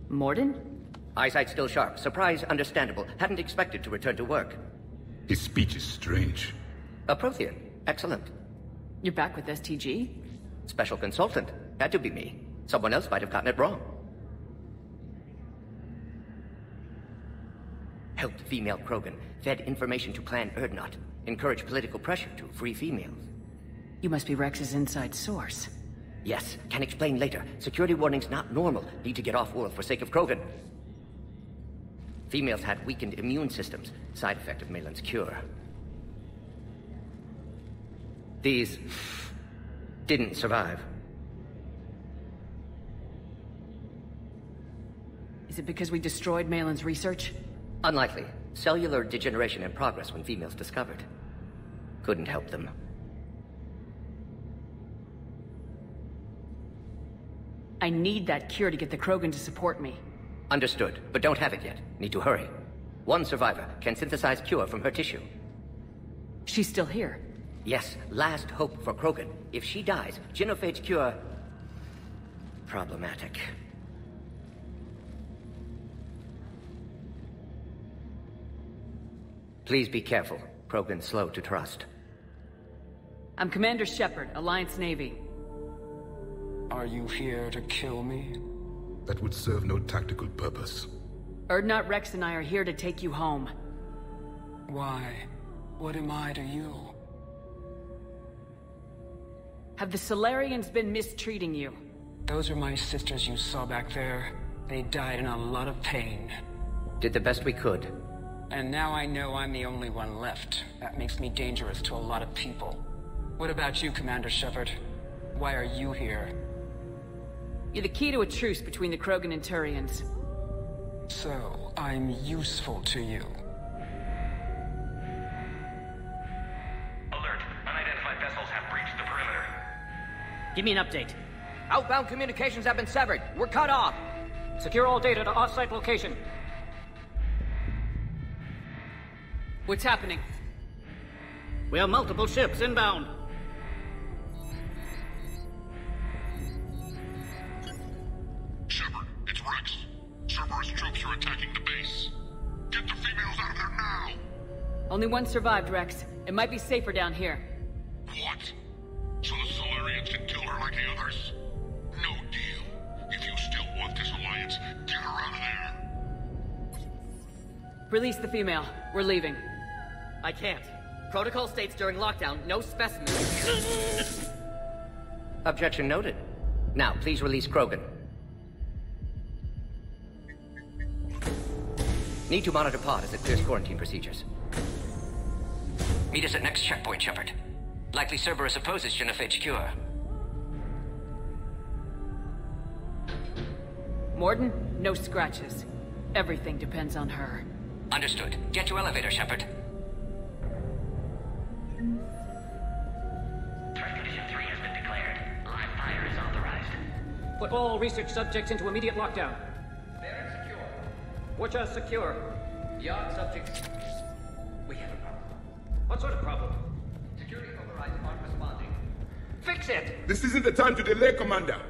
Morden? Eyesight still sharp. Surprise understandable. Hadn't expected to return to work. His speech is strange. A Prothean. Excellent. You're back with STG? Special consultant. Had to be me. Someone else might have gotten it wrong. Helped female Krogan. Fed information to Clan Erdnot. Encouraged political pressure to free females. You must be Rex's inside source. Yes, can explain later. Security warnings not normal. Need to get off-world for sake of Krogan. Females had weakened immune systems. Side effect of Malin's cure. These... didn't survive. Is it because we destroyed Malin's research? Unlikely. Cellular degeneration in progress when females discovered. Couldn't help them. I need that cure to get the Krogan to support me. Understood, but don't have it yet. Need to hurry. One survivor can synthesize cure from her tissue. She's still here? Yes, last hope for Krogan. If she dies, genophage cure... problematic. Please be careful. Krogan's slow to trust. I'm Commander Shepard, Alliance Navy. Are you here to kill me? That would serve no tactical purpose. Urdnot Rex and I are here to take you home. Why? What am I to you? Have the Solarians been mistreating you? Those are my sisters you saw back there. They died in a lot of pain. Did the best we could. And now I know I'm the only one left. That makes me dangerous to a lot of people. What about you, Commander Shepard? Why are you here? You're the key to a truce between the Krogan and Turians. So, I'm useful to you. Alert. Unidentified vessels have breached the perimeter. Give me an update. Outbound communications have been severed. We're cut off. Secure all data to off-site location. What's happening? We have multiple ships inbound. Shepard, it's Rex. Cerberus troops are attacking the base. Get the females out of there now! Only one survived, Rex. It might be safer down here. What? So the Solarians can kill her like the others? No deal. If you still want this alliance, get her out of there. Release the female. We're leaving. I can't. Protocol states during lockdown, no specimens. Objection noted. Now, please release Krogan. Need to monitor pod as it clears quarantine procedures. Meet us at next checkpoint, Shepard. Likely Cerberus opposes genophage cure. Morden, no scratches. Everything depends on her. Understood. Get to elevator, Shepard. Threat condition 3 has been declared. Live fire is authorized. Put all research subjects into immediate lockdown. They're secure. Which are secure? Yard subjects. We have a problem. What sort of problem? Security overrides aren't responding. Fix it! This isn't the time to delay, Commander.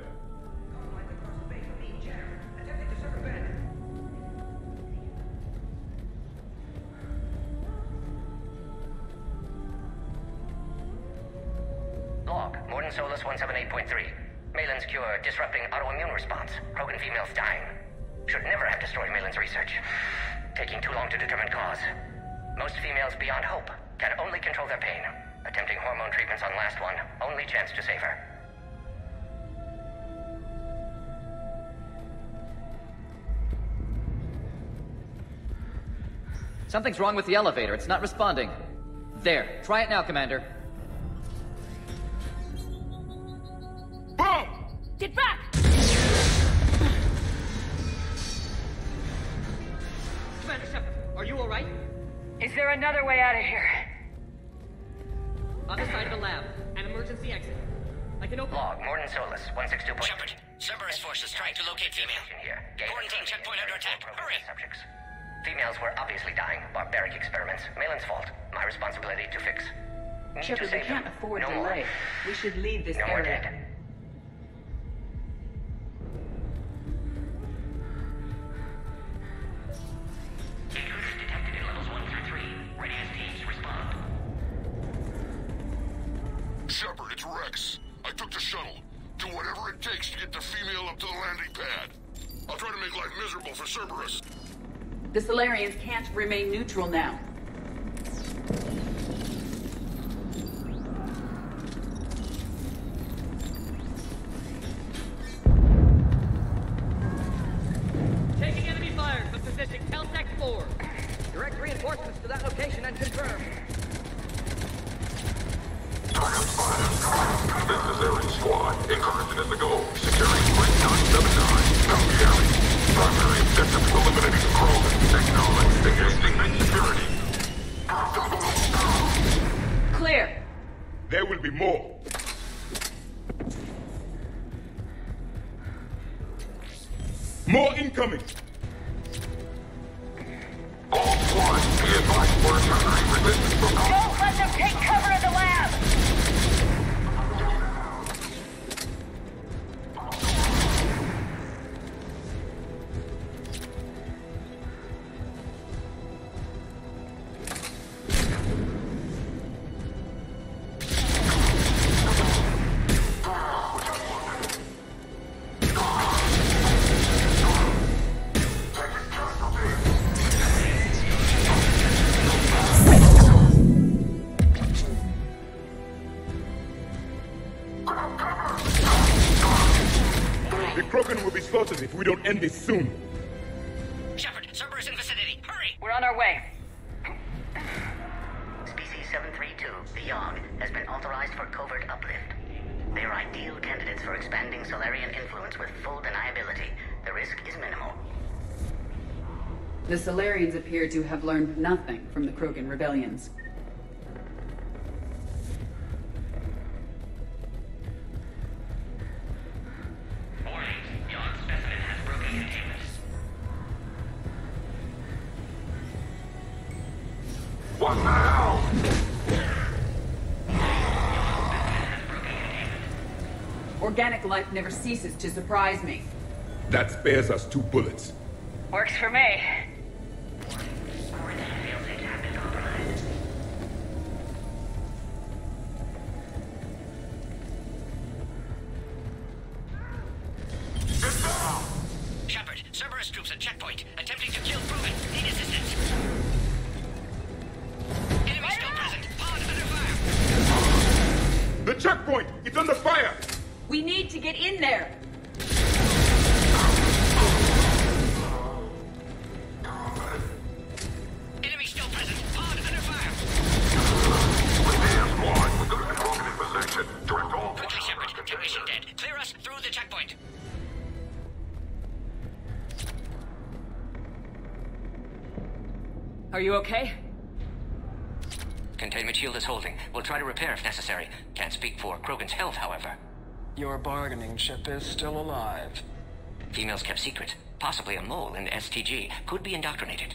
Log, Morden Solus 178.3. Malin's cure disrupting autoimmune response. Krogan females dying. Should never have destroyed Malin's research. Taking too long to determine cause. Most females beyond hope can only control their pain. Attempting hormone treatments on last one. Only chance to save her. Something's wrong with the elevator. It's not responding. There. Try it now, Commander. Boom! Get back! Commander Shepard, are you alright? Is there another way out of here? Other side of the lab. An emergency exit. I can open... Log, Morden Solus 162. Shepard, Cerberus forces trying to locate female. Quarantine checkpoint under attack. Hurry! Subjects. Females were obviously dying. Barbaric experiments. Malin's fault. My responsibility to fix. Need Shepard, to save we can't them. afford No delay. more. We should leave this No more area. dead. Intruders detected in levels 1 through 3. Readiness teams respond. Shepard, it's Rex. I took the shuttle. Do whatever it takes to get the female up to the landing pad. I'll try to make life miserable for Cerberus. The Solarians can't remain neutral now. Taking enemy fire from position Caltech 4. Direct reinforcements to that location and confirmed. This is Ares Squad. Incursion is the goal. Securing Flight 979. Come carry. Primary objective is eliminating the Krogan. Acknowledge. Engaging security. Clear. There will be more. More incoming. All squads, be advised we're encountering resistance from... Don't let them take cover in the lab! If we don't end this soon. Shepard, Cerberus in vicinity. Hurry! We're on our way. Species 732, the Yogg, has been authorized for covert uplift. They are ideal candidates for expanding Solarian influence with full deniability. The risk is minimal. The Solarians appear to have learned nothing from the Krogan rebellions. What the hell? Organic life never ceases to surprise me. That spares us 2 bullets. Works for me. Shepard, Cerberus troops at checkpoint, attempting to kill Krogan. Need assistance. Enemy still present. Pod under fire. The checkpoint! It's under fire! We need to get in there! Enemy still present. Pod under fire. We're going to be broken in position. Direct all. Quickly, Shepard. Technician dead. Clear us through the checkpoint. Are you okay? Containment shield is holding. We'll try to repair if necessary. Can't speak for Krogan's health, however. Your bargaining chip is still alive. Females kept secret. Possibly a mole in the STG. Could be indoctrinated.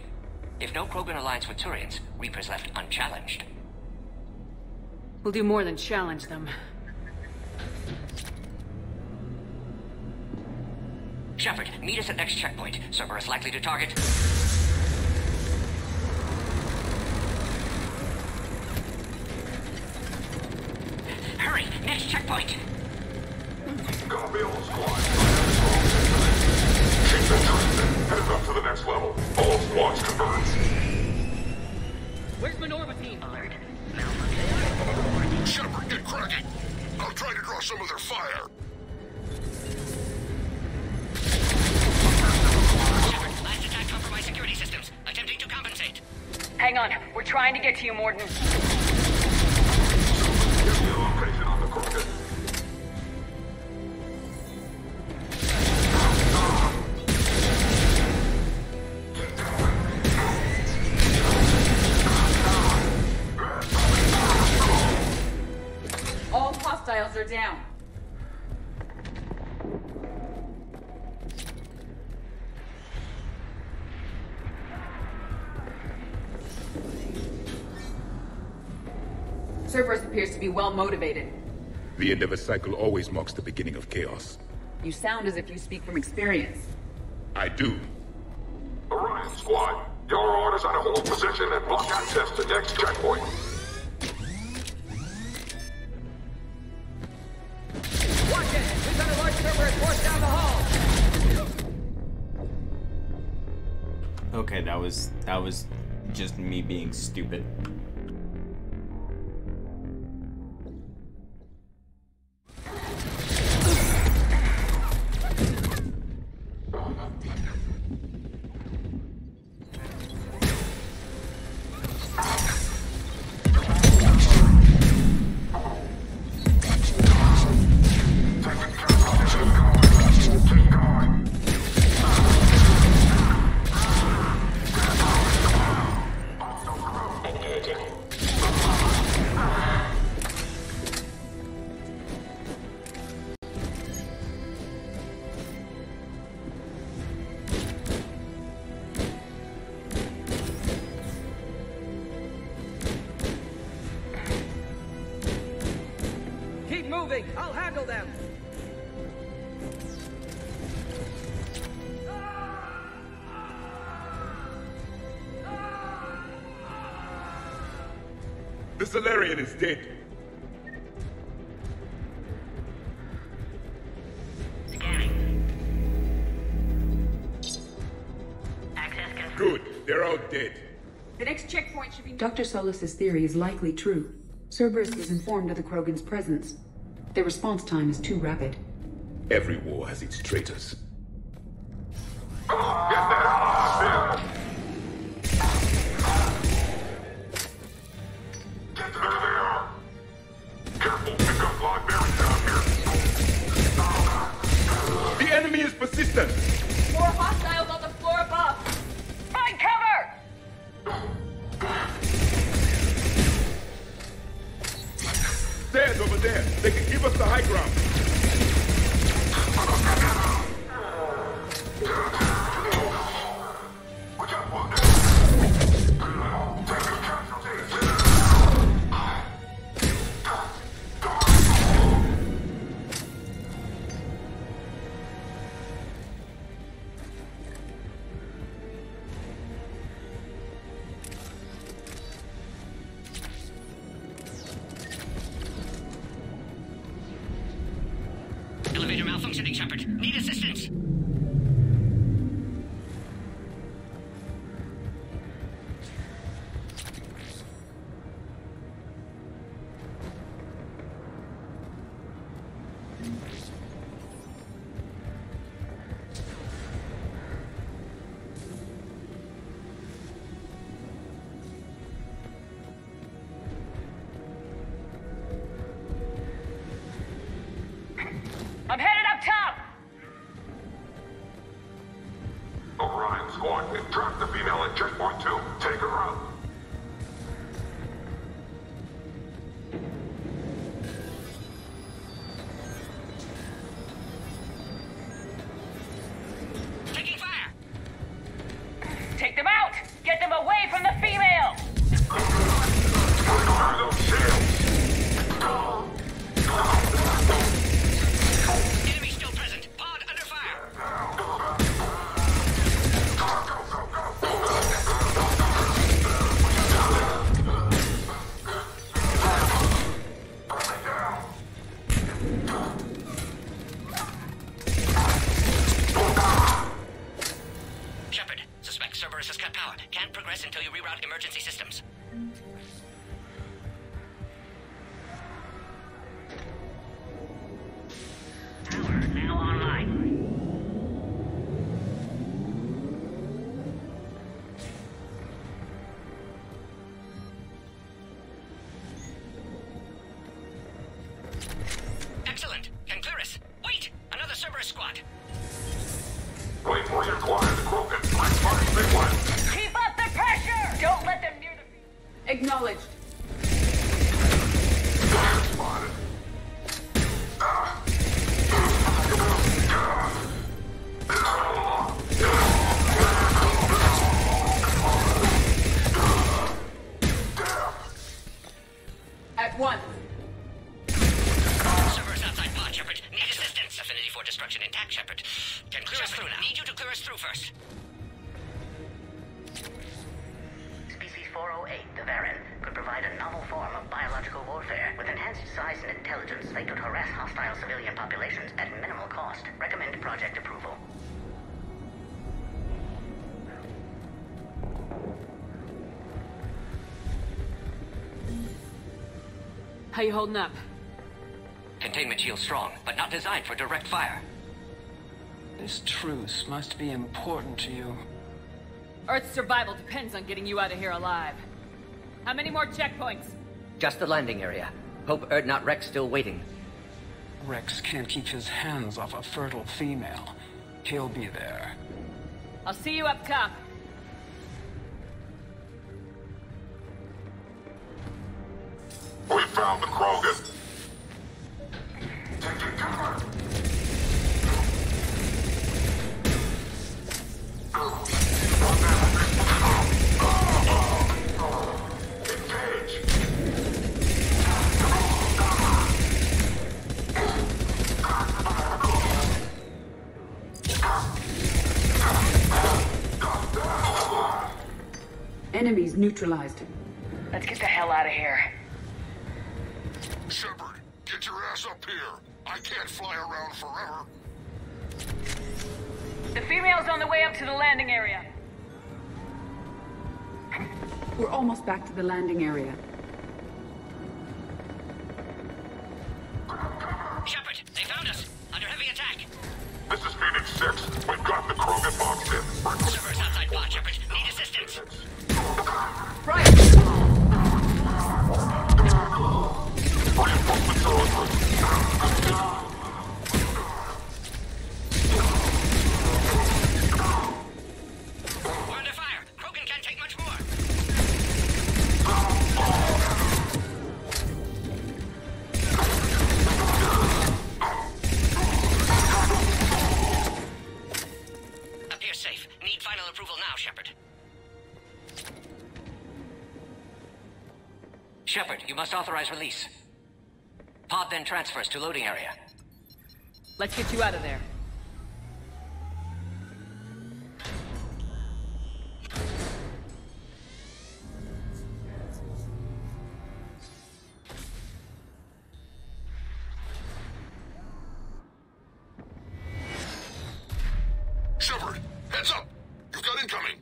If no Krogan aligns with Turians, Reaper's left unchallenged. We'll do more than challenge them. Shepard, meet us at next checkpoint. Cerberus likely to target. Hurry! Next checkpoint! Copy all squads. Keep the Trident. Head up to the next level. All squads converge. Where's Minerva team? Alert. Shepard, get cracking. I'll try to draw some of their fire. Shepard, last attack compromised security systems. Attempting to compensate. Hang on. We're trying to get to you, Morden. Give me a location on the Krogan. All hostiles are down. Cerberus appears to be well motivated. The end of a cycle always marks the beginning of chaos. You sound as if you speak from experience. I do. Orion squad, your orders are to hold position and block access to next checkpoint. Watch it! We've got a large Cerberus force down the hall! Okay, that was just me being stupid. moving! I'll handle them! The Solarian is dead. Good. They're all dead. The next checkpoint should be... Dr. Solus's theory is likely true. Cerberus was informed of the Krogan's presence. Their response time is too rapid. Every war has its traitors. The enemy is persistent! More hostiles on the floor above! Find cover! Stairs over there! They can give us the high ground! Elevator malfunctioning, Shepard. Need assistance. I'm headed up top! Orion squad, track the female at checkpoint 2. Take her out. Taking fire! Take them out! Get them away from the female! Enemy still present. Pod under fire. Shepard, suspect Cerberus has cut power. Can't progress until you reroute emergency systems. Power now online. Excellent. Can clear us. Wait! Another Cerberus squad. Wait for your quiet, Krogan. I'm fighting big one. Keep up the pressure! Don't let them near the... Acknowledged. Spotted. At once. Cerberus outside pod, Shepard. Need assistance. Affinity for destruction intact, Shepard. Can clear us through now. Need you to clear us through first. Species 408, the Varren, could provide a novel form of biological warfare. With enhanced size and intelligence, they could harass hostile civilian populations at minimal cost. Recommend project approval. How you holding up? Containment shield strong, but not designed for direct fire. This truce must be important to you. Earth's survival depends on getting you out of here alive. How many more checkpoints? Just the landing area. Hope Erdnot Rex still waiting. Rex can't keep his hands off a fertile female. He'll be there. I'll see you up top. We found the Krogan. Taking cover. Engage. Enemies neutralized. Let's get the hell out of here. Shepard, get your ass up here. I can't fly around forever. The female's on the way up to the landing area. We're almost back to the landing area. Shepard, they found us. Under heavy attack. This is Phoenix 6. We've got the Krogan boxed in. Server's outside bot, Shepard. Need assistance. Right! Reinforcements are on route. We're under fire. Krogan can't take much more. Appears safe. Need final approval now, Shepard. Shepard, you must authorize release. Pod then transfers to loading area. Let's get you out of there. Shepard, heads up! You've got incoming!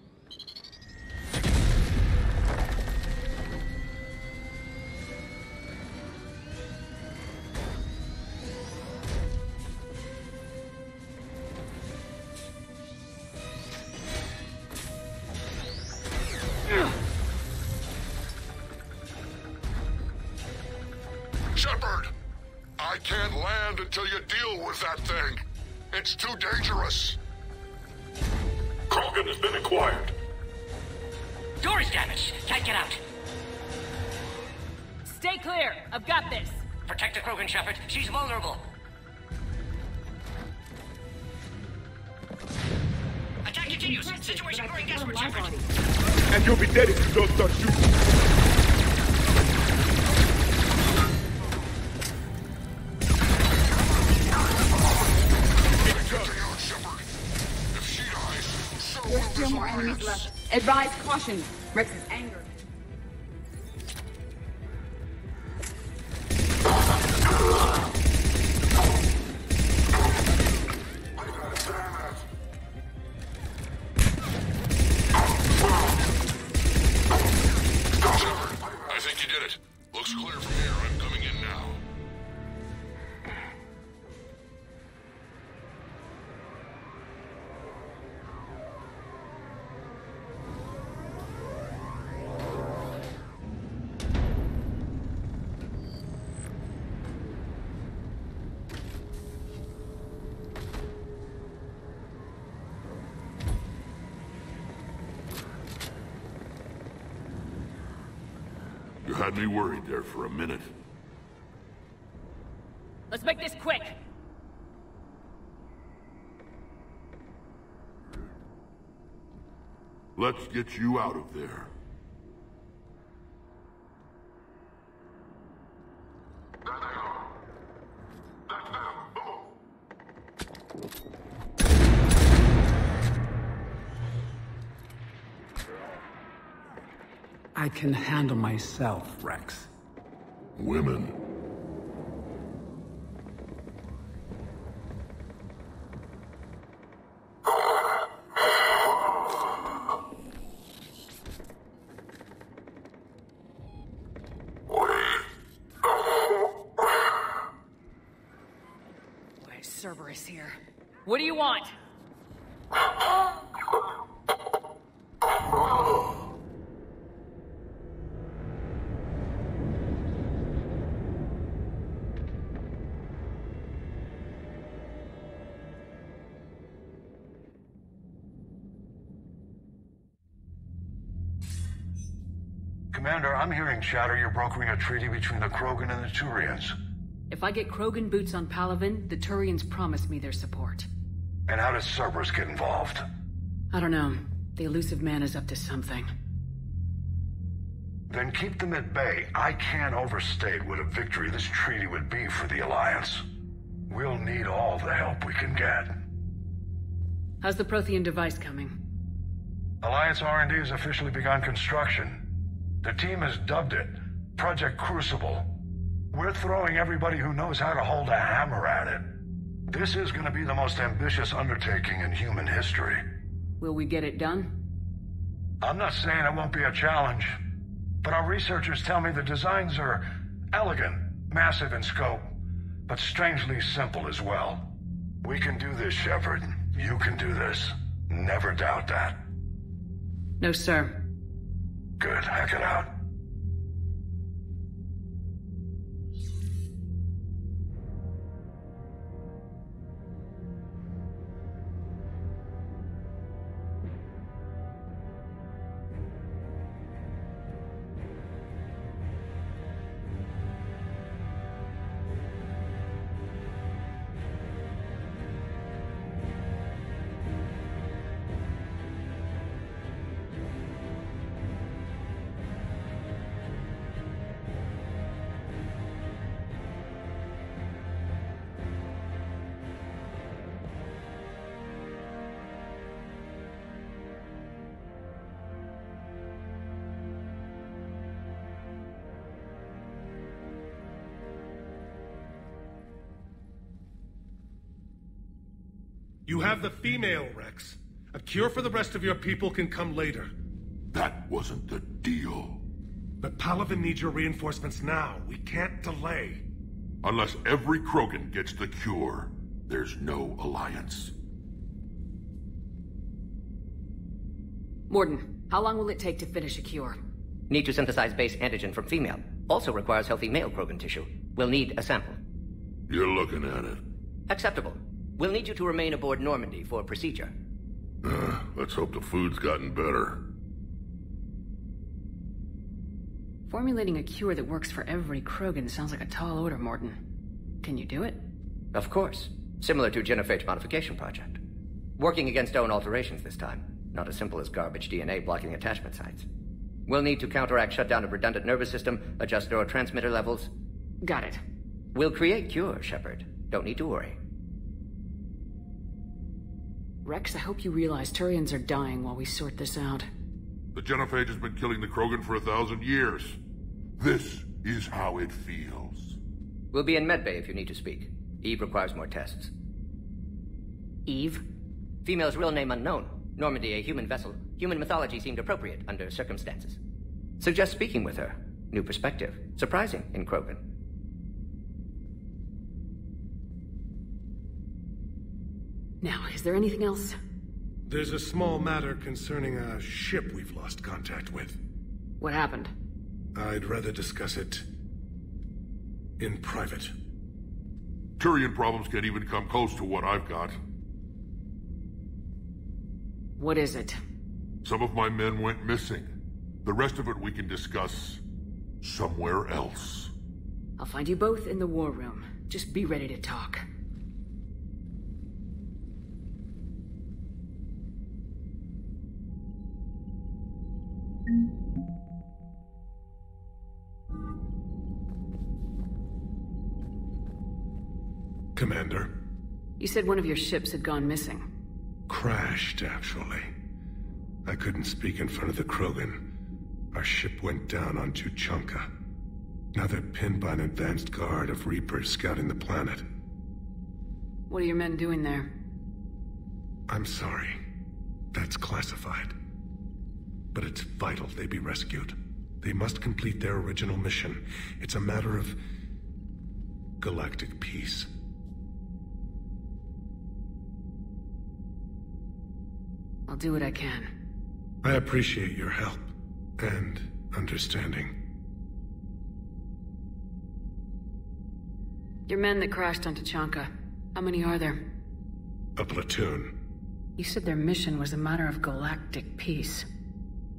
Shepard! I can't land until you deal with that thing. It's too dangerous. Krogan has been acquired. Door is damaged. Can't get out. Stay clear. I've got this. Protect the Krogan, Shepard. She's vulnerable. Attack continues. Situation growing desperate, Shepard. And you'll be dead if you don't start shooting. There's still more enemies left. Advise caution. Rex is angered. I think you did it. Looks clear from here. I'm coming in now. You had me worried there for a minute. Let's make this quick. Let's get you out of there. I can handle myself, Rex. Women. Why, Cerberus here. What do you want? Commander, I'm hearing chatter you're brokering a treaty between the Krogan and the Turians. If I get Krogan boots on Palaven, the Turians promise me their support. And how does Cerberus get involved? I don't know. The elusive man is up to something. Then keep them at bay. I can't overstate what a victory this treaty would be for the Alliance. We'll need all the help we can get. How's the Prothean device coming? Alliance R&D has officially begun construction. The team has dubbed it Project Crucible. We're throwing everybody who knows how to hold a hammer at it. This is going to be the most ambitious undertaking in human history. Will we get it done? I'm not saying it won't be a challenge, but our researchers tell me the designs are elegant, massive in scope, but strangely simple as well. We can do this, Shepard. You can do this. Never doubt that. No, sir. Good. Hack it out. You have the female, Rex. A cure for the rest of your people can come later. That wasn't the deal. But Palaven needs your reinforcements now. We can't delay. Unless every Krogan gets the cure, there's no alliance. Morden, how long will it take to finish a cure? Need to synthesize base antigen from female. Also requires healthy male Krogan tissue. We'll need a sample. You're looking at it. Acceptable. We'll need you to remain aboard Normandy for procedure. Let's hope the food's gotten better. Formulating a cure that works for every Krogan sounds like a tall order, Morden. Can you do it? Of course. Similar to Genophage modification project. Working against own alterations this time. Not as simple as garbage DNA blocking attachment sites. We'll need to counteract shutdown of redundant nervous system, adjust neurotransmitter levels. Got it. We'll create cure, Shepard. Don't need to worry. Rex, I hope you realize Turians are dying while we sort this out. The Genophage has been killing the Krogan for 1,000 years. This is how it feels. We'll be in medbay if you need to speak. Eve requires more tests. Eve? Female's real name unknown. Normandy, a human vessel. Human mythology seemed appropriate under circumstances. Suggest speaking with her. New perspective. Surprising in Krogan. Now, is there anything else? There's a small matter concerning a ship we've lost contact with. What happened? I'd rather discuss it in private. Turian problems can't even come close to what I've got. What is it? Some of my men went missing. The rest of it we can discuss somewhere else. I'll find you both in the war room. Just be ready to talk. Commander. You said one of your ships had gone missing. Crashed, actually. I couldn't speak in front of the Krogan. Our ship went down on Tuchanka. Now they're pinned by an advanced guard of Reapers scouting the planet. What are your men doing there? I'm sorry. That's classified. But it's vital they be rescued. They must complete their original mission. It's a matter of galactic peace. I'll do what I can. I appreciate your help and understanding. Your men that crashed on Tuchanka, how many are there? A platoon. You said their mission was a matter of galactic peace.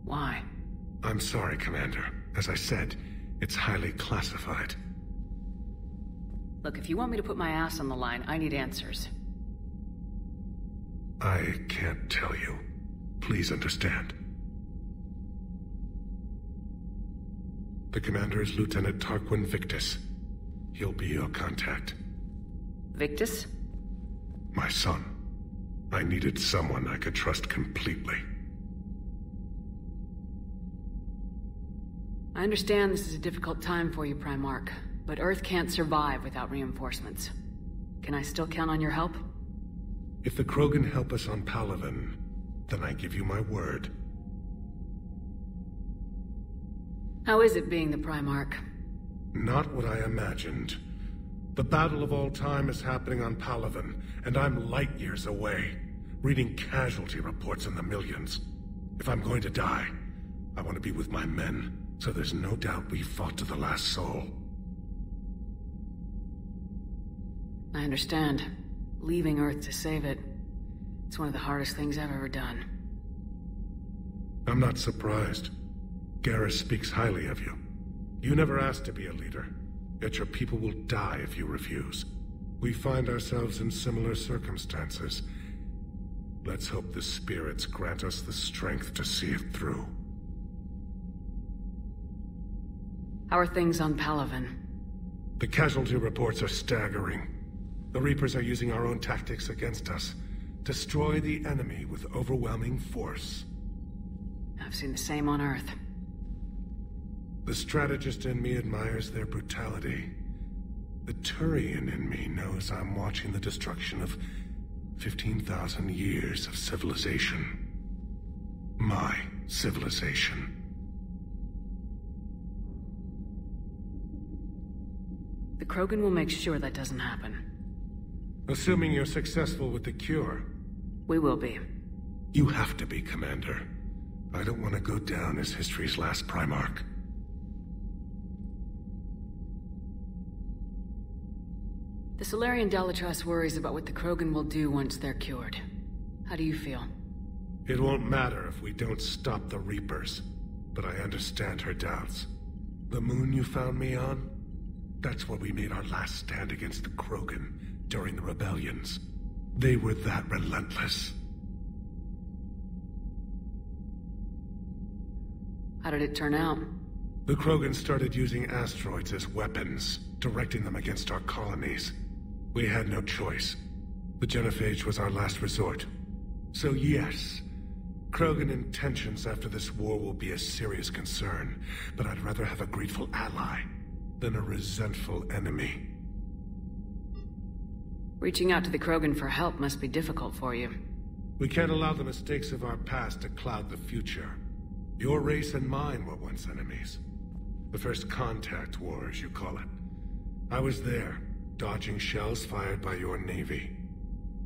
Why? I'm sorry, Commander. As I said, it's highly classified. Look, if you want me to put my ass on the line, I need answers. I can't tell you. Please understand. The commander is Lieutenant Tarquin Victus. He'll be your contact. Victus? My son. I needed someone I could trust completely. I understand this is a difficult time for you, Primarch, but Earth can't survive without reinforcements. Can I still count on your help? If the Krogan help us on Palaven, then I give you my word. How is it being the Primarch? Not what I imagined. The battle of all time is happening on Palaven, and I'm light years away, reading casualty reports in the millions. If I'm going to die, I want to be with my men, so there's no doubt we fought to the last soul. I understand. Leaving Earth to save it. It's one of the hardest things I've ever done. I'm not surprised. Garrus speaks highly of you. You never asked to be a leader, yet your people will die if you refuse. We find ourselves in similar circumstances. Let's hope the spirits grant us the strength to see it through. How are things on Palaven? The casualty reports are staggering. The Reapers are using our own tactics against us. Destroy the enemy with overwhelming force. I've seen the same on Earth. The strategist in me admires their brutality. The Turian in me knows I'm watching the destruction of 15,000 years of civilization. My civilization. The Krogan will make sure that doesn't happen. Assuming you're successful with the cure. We will be. You have to be, Commander. I don't want to go down as history's last Primarch. The Solarian Dalatrass worries about what the Krogan will do once they're cured. How do you feel? It won't matter if we don't stop the Reapers, but I understand her doubts. The moon you found me on? That's where we made our last stand against the Krogan during the rebellions. They were that relentless. How did it turn out? The Krogan started using asteroids as weapons, directing them against our colonies. We had no choice. The Genophage was our last resort. So yes, Krogan intentions after this war will be a serious concern, but I'd rather have a grateful ally than a resentful enemy. Reaching out to the Krogan for help must be difficult for you. We can't allow the mistakes of our past to cloud the future. Your race and mine were once enemies. The first contact war, as you call it. I was there, dodging shells fired by your navy.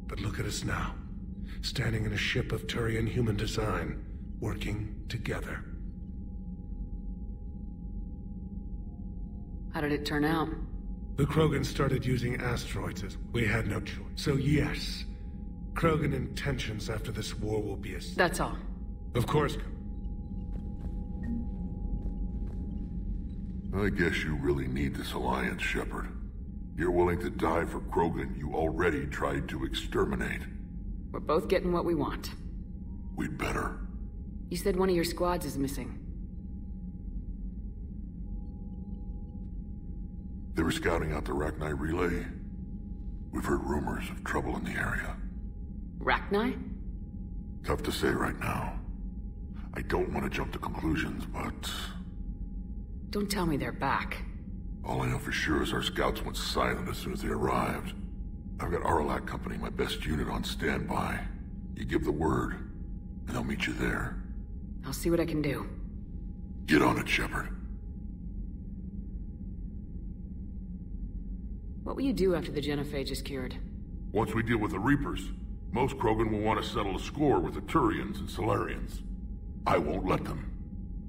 But look at us now, standing in a ship of Turian human design, working together. How did it turn out? The Krogan started using asteroids as we had no choice. So yes, Krogan intentions after this war will be a... That's all. Of course. I guess you really need this alliance, Shepard. You're willing to die for Krogan you already tried to exterminate. We're both getting what we want. We'd better. You said one of your squads is missing. They were scouting out the Rachni relay. We've heard rumors of trouble in the area. Rachni? Tough to say right now. I don't want to jump to conclusions, but... Don't tell me they're back. All I know for sure is our scouts went silent as soon as they arrived. I've got Arlac Company, my best unit, on standby. You give the word, and I'll meet you there. I'll see what I can do. Get on it, Shepard. What will you do after the Genophage is cured? Once we deal with the Reapers, most Krogan will want to settle a score with the Turians and Solarians. I won't let them.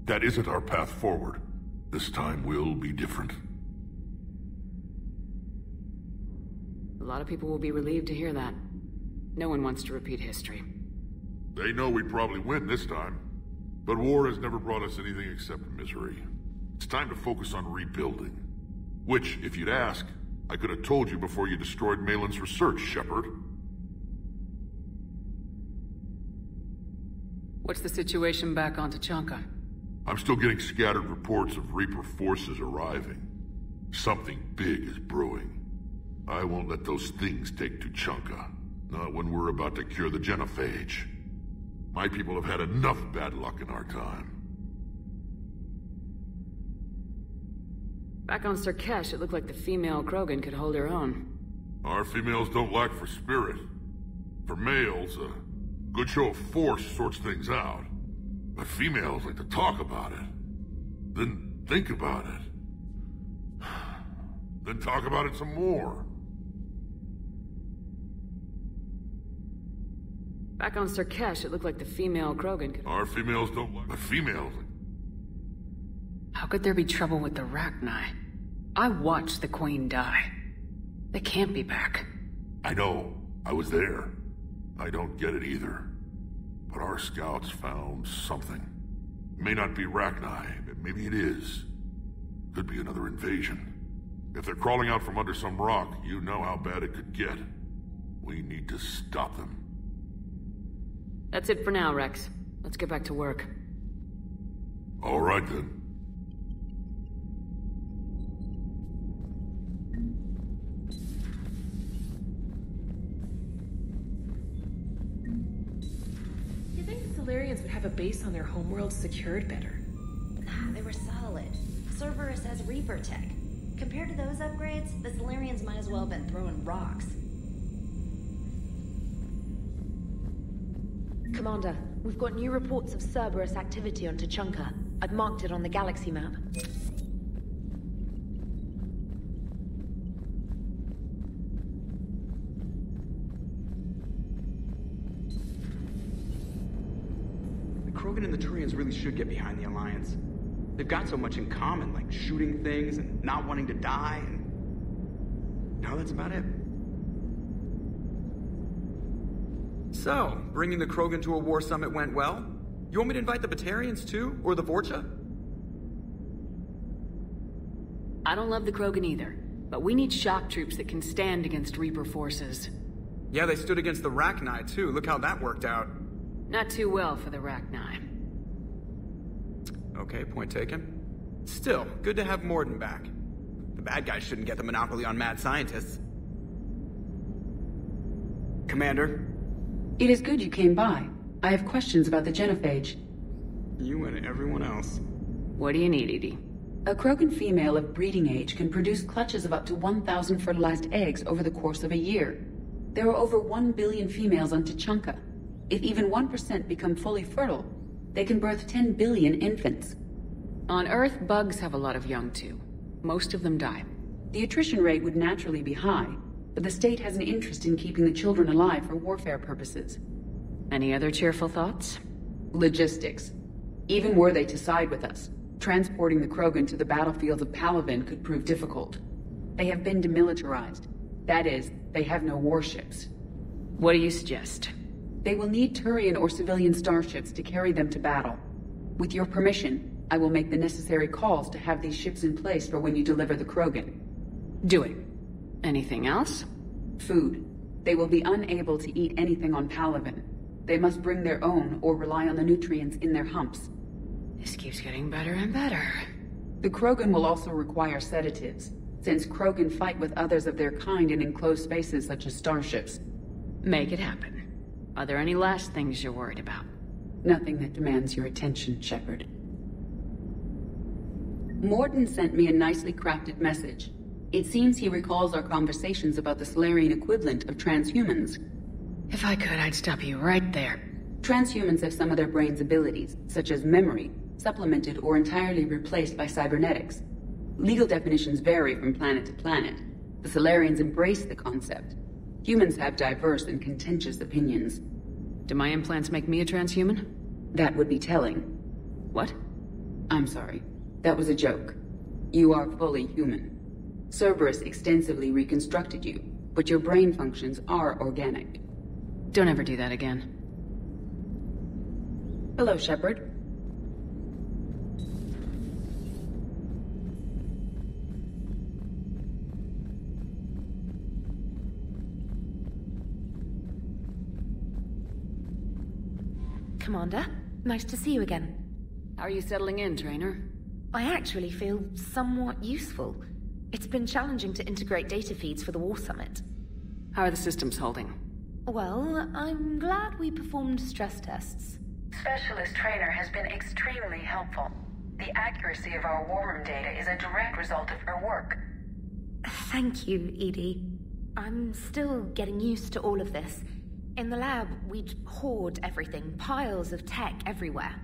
That isn't our path forward. This time will be different. A lot of people will be relieved to hear that. No one wants to repeat history. They know we'd probably win this time. But war has never brought us anything except misery. It's time to focus on rebuilding. Which, if you'd ask, I could have told you before you destroyed Malin's research, Shepard. What's the situation back on Tuchanka? I'm still getting scattered reports of Reaper forces arriving. Something big is brewing. I won't let those things take Tuchanka. Not when we're about to cure the Genophage. My people have had enough bad luck in our time. Back on Sarkesh, it looked like the female Krogan could hold her own. Our females don't lack for spirit. For males, a good show of force sorts things out. But females like to talk about it. Then think about it. Then talk about it some more. Back on Sarkesh, it looked like the female Krogan could... Our females don't like... But females... How could there be trouble with the Rachni? I watched the Queen die. They can't be back. I know. I was there. I don't get it either. But our scouts found something. It may not be Rachni, but maybe it is. Could be another invasion. If they're crawling out from under some rock, you know how bad it could get. We need to stop them. That's it for now, Rex. Let's get back to work. All right, then. You think the Solarians would have a base on their homeworld secured better? Nah, they were solid. Cerberus has Reaper tech. Compared to those upgrades, the Solarians might as well have been throwing rocks. Commander, we've got new reports of Cerberus activity on Tuchanka. I've marked it on the galaxy map. The Krogan and the Turians really should get behind the Alliance. They've got so much in common, like shooting things and not wanting to die, and now that's about it. So, bringing the Krogan to a war summit went well? You want me to invite the Batarians too? Or the Vorcha? I don't love the Krogan either, but we need shock troops that can stand against Reaper forces. Yeah, they stood against the Rachni too. Look how that worked out. Not too well for the Rachni. Okay, point taken. Still, good to have Morden back. The bad guys shouldn't get the monopoly on mad scientists. Commander? It is good you came by. I have questions about the genophage. You and everyone else. What do you need, Edie? A Krogan female of breeding age can produce clutches of up to 1,000 fertilized eggs over the course of a year. There are over 1 billion females on Tuchanka. If even 1% become fully fertile, they can birth 10 billion infants. On Earth, bugs have a lot of young too. Most of them die. The attrition rate would naturally be high, but the state has an interest in keeping the children alive for warfare purposes. Any other cheerful thoughts? Logistics. Even were they to side with us, transporting the Krogan to the battlefields of Palaven could prove difficult. They have been demilitarized. That is, they have no warships. What do you suggest? They will need Turian or civilian starships to carry them to battle. With your permission, I will make the necessary calls to have these ships in place for when you deliver the Krogan. Do it. Anything else? Food. They will be unable to eat anything on Palaven. They must bring their own or rely on the nutrients in their humps. This keeps getting better and better. The Krogan will also require sedatives, since Krogan fight with others of their kind in enclosed spaces such as starships. Make it happen. Are there any last things you're worried about? Nothing that demands your attention, Shepard. Morden sent me a nicely crafted message. It seems he recalls our conversations about the Solarian equivalent of transhumans. If I could, I'd stop you right there. Transhumans have some of their brain's abilities, such as memory, supplemented or entirely replaced by cybernetics. Legal definitions vary from planet to planet. The Solarians embrace the concept. Humans have diverse and contentious opinions. Do my implants make me a transhuman? That would be telling. What? I'm sorry. That was a joke. You are fully human. Cerberus extensively reconstructed you, but your brain functions are organic. Don't ever do that again. Hello, Shepard. Commander, nice to see you again. How are you settling in, Trainer? I actually feel somewhat useful. It's been challenging to integrate data feeds for the War Summit. How are the systems holding? Well, I'm glad we performed stress tests. Specialist Trainer has been extremely helpful. The accuracy of our war room data is a direct result of her work. Thank you, Edie. I'm still getting used to all of this. In the lab, we'd hoard everything, piles of tech everywhere.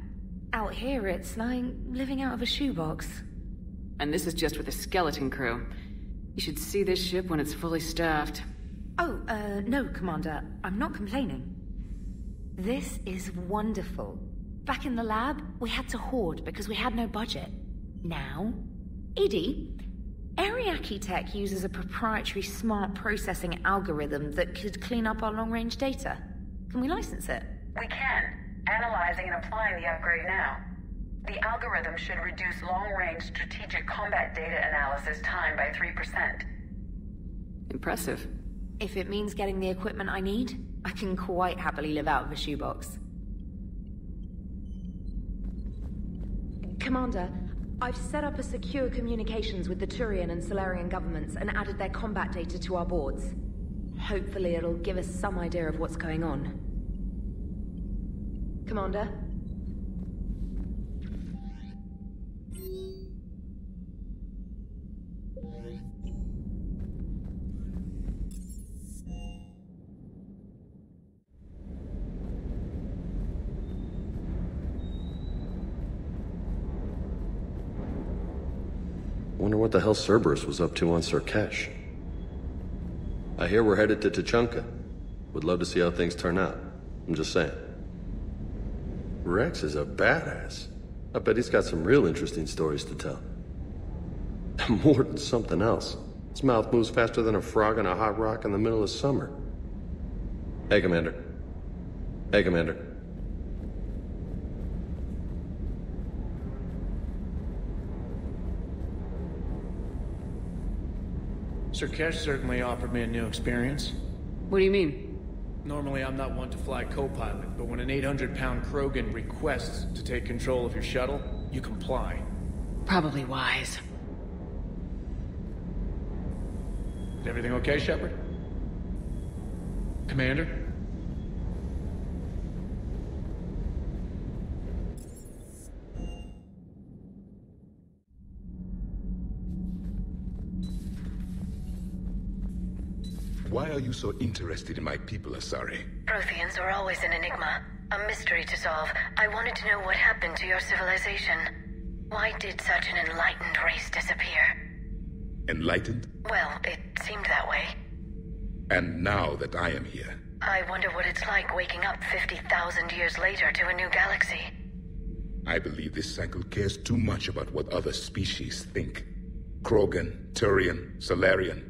Out here, it's like living out of a shoebox. And this is just with a skeleton crew. You should see this ship when it's fully staffed. Oh, no, Commander. I'm not complaining. This is wonderful. Back in the lab, we had to hoard because we had no budget. Now, Edie, Ariake Tech uses a proprietary smart processing algorithm that could clean up our long-range data. Can we license it? We can. Analyzing and applying the upgrade now. The algorithm should reduce long-range strategic combat data analysis time by 3%. Impressive. If it means getting the equipment I need, I can quite happily live out of a shoebox. Commander, I've set up a secure communications with the Turian and Solarian governments and added their combat data to our boards. Hopefully it'll give us some idea of what's going on. Commander? Wonder what the hell Cerberus was up to on Surkesh. I hear we're headed to Tuchanka. Would love to see how things turn out. I'm just saying. Rex is a badass. I bet he's got some real interesting stories to tell. More than something else. His mouth moves faster than a frog on a hot rock in the middle of summer. Hey, Commander. Hey, Commander. Surkesh certainly offered me a new experience. What do you mean? Normally I'm not one to fly co-pilot, but when an 800-pound Krogan requests to take control of your shuttle, you comply. Probably wise. Is everything okay, Shepard? Commander? Why are you so interested in my people, Asari? Protheans are always an enigma, a mystery to solve. I wanted to know what happened to your civilization. Why did such an enlightened race disappear? Enlightened? Well, it seemed that way. And now that I am here... I wonder what it's like waking up 50,000 years later to a new galaxy. I believe this cycle cares too much about what other species think. Krogan, Turian, Solarian...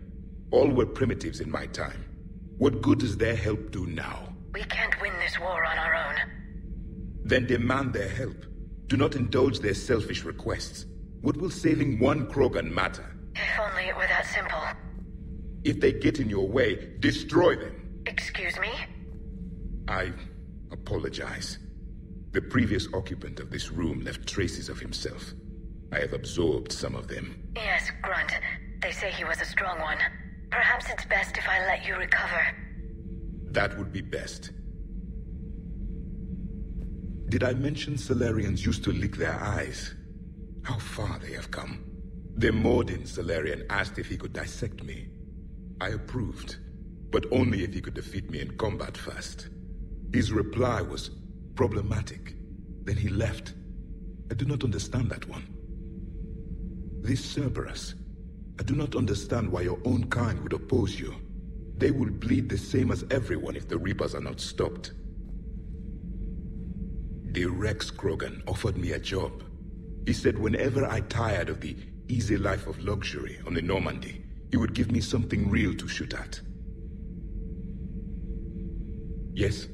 all were primitives in my time. What good does their help do now? We can't win this war on our own. Then demand their help. Do not indulge their selfish requests. What will saving one Krogan matter? If only it were that simple. If they get in your way, destroy them. Excuse me? I apologize. The previous occupant of this room left traces of himself. I have absorbed some of them. Yes, Grunt. They say he was a strong one. Perhaps it's best if I let you recover. That would be best. Did I mention Solarians used to lick their eyes? How far they have come. The Mordin Solarian asked if he could dissect me. I approved, but only if he could defeat me in combat first. His reply was problematic. Then he left. I do not understand that one. This Cerberus, I do not understand why your own kind would oppose you. They will bleed the same as everyone if the Reapers are not stopped. The Rex Krogan offered me a job. He said whenever I tired of the easy life of luxury on the Normandy, he would give me something real to shoot at. Yes?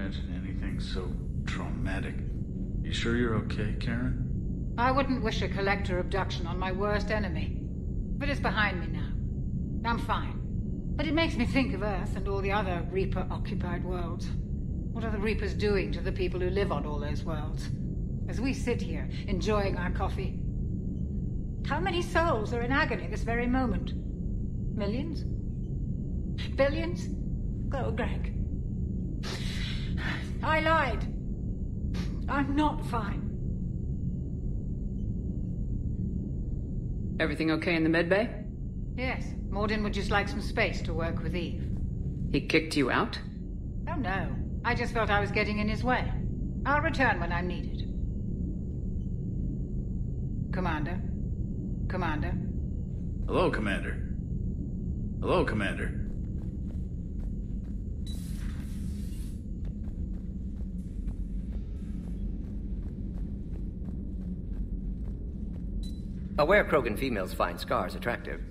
imagine anything so traumatic. You sure you're okay, Karen? I wouldn't wish a collector abduction on my worst enemy. But it's behind me now. I'm fine. But it makes me think of Earth and all the other Reaper-occupied worlds. What are the Reapers doing to the people who live on all those worlds? As we sit here, enjoying our coffee. How many souls are in agony this very moment? Millions? Billions? Oh, Greg. I lied. I'm not fine. Everything okay in the medbay? Yes. Mordin would just like some space to work with Eve. He kicked you out? Oh, no. I just felt I was getting in his way. I'll return when I'm needed. Commander? Commander? Hello, Commander. Hello, Commander. Aware Krogan females find scars attractive.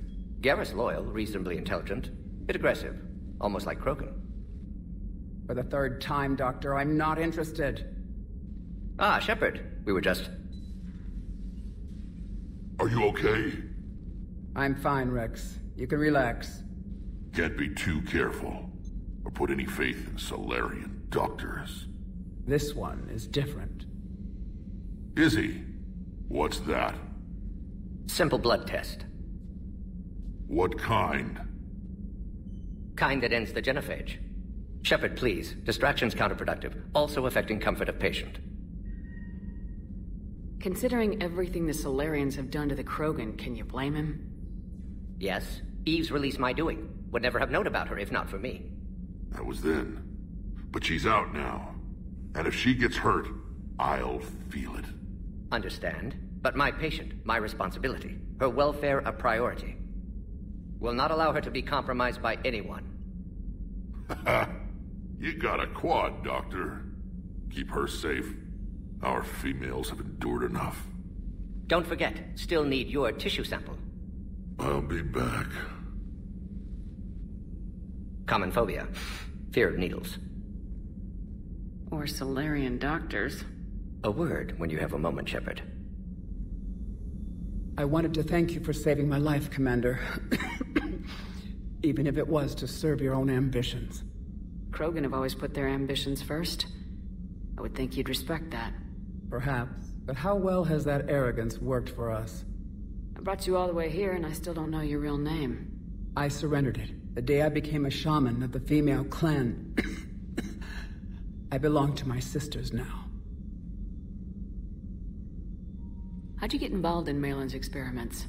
Garrus loyal, reasonably intelligent, bit aggressive, almost like Krogan. For the third time, Doctor, I'm not interested. Ah, Shepard. We were just... Are you okay? I'm fine, Rex. You can relax. Can't be too careful, or put any faith in Solarian doctors. This one is different. Is he? What's that? Simple blood test. What kind? Kind that ends the genophage. Shepard, please. Distraction's counterproductive, also affecting comfort of patient. Considering everything the Solarians have done to the Krogan, can you blame him? Yes. Eve's release my doing. Would never have known about her if not for me. That was then. But she's out now. And if she gets hurt, I'll feel it. Understand. But my patient, my responsibility. Her welfare a priority. Will not allow her to be compromised by anyone. You got a quad, Doctor. Keep her safe. Our females have endured enough. Don't forget, still need your tissue sample. I'll be back. Common phobia. Fear of needles. Or Solarian doctors. A word when you have a moment, Shepard. I wanted to thank you for saving my life, Commander. Even if it was to serve your own ambitions. Krogan have always put their ambitions first. I would think you'd respect that. Perhaps. But how well has that arrogance worked for us? I brought you all the way here and I still don't know your real name. I surrendered it the day I became a shaman of the female clan. I belong to my sisters now. How'd you get involved in Malin's experiments?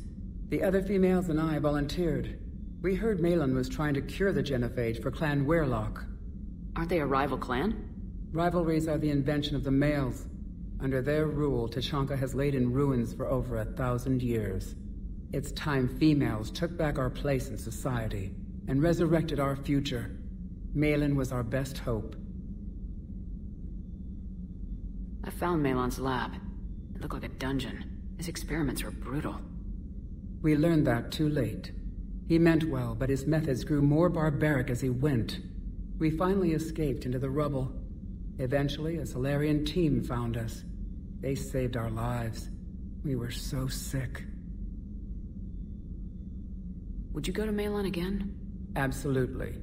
The other females and I volunteered. We heard Malin was trying to cure the genophage for Clan Weirlock. Aren't they a rival clan? Rivalries are the invention of the males. Under their rule, Tachanka has laid in ruins for over 1,000 years. It's time females took back our place in society and resurrected our future. Malin was our best hope. I found Malin's lab. It looked like a dungeon. His experiments were brutal. We learned that too late. He meant well, but his methods grew more barbaric as he went. We finally escaped into the rubble. Eventually, a Solarian team found us. They saved our lives. We were so sick. Would you go to Malin again? Absolutely.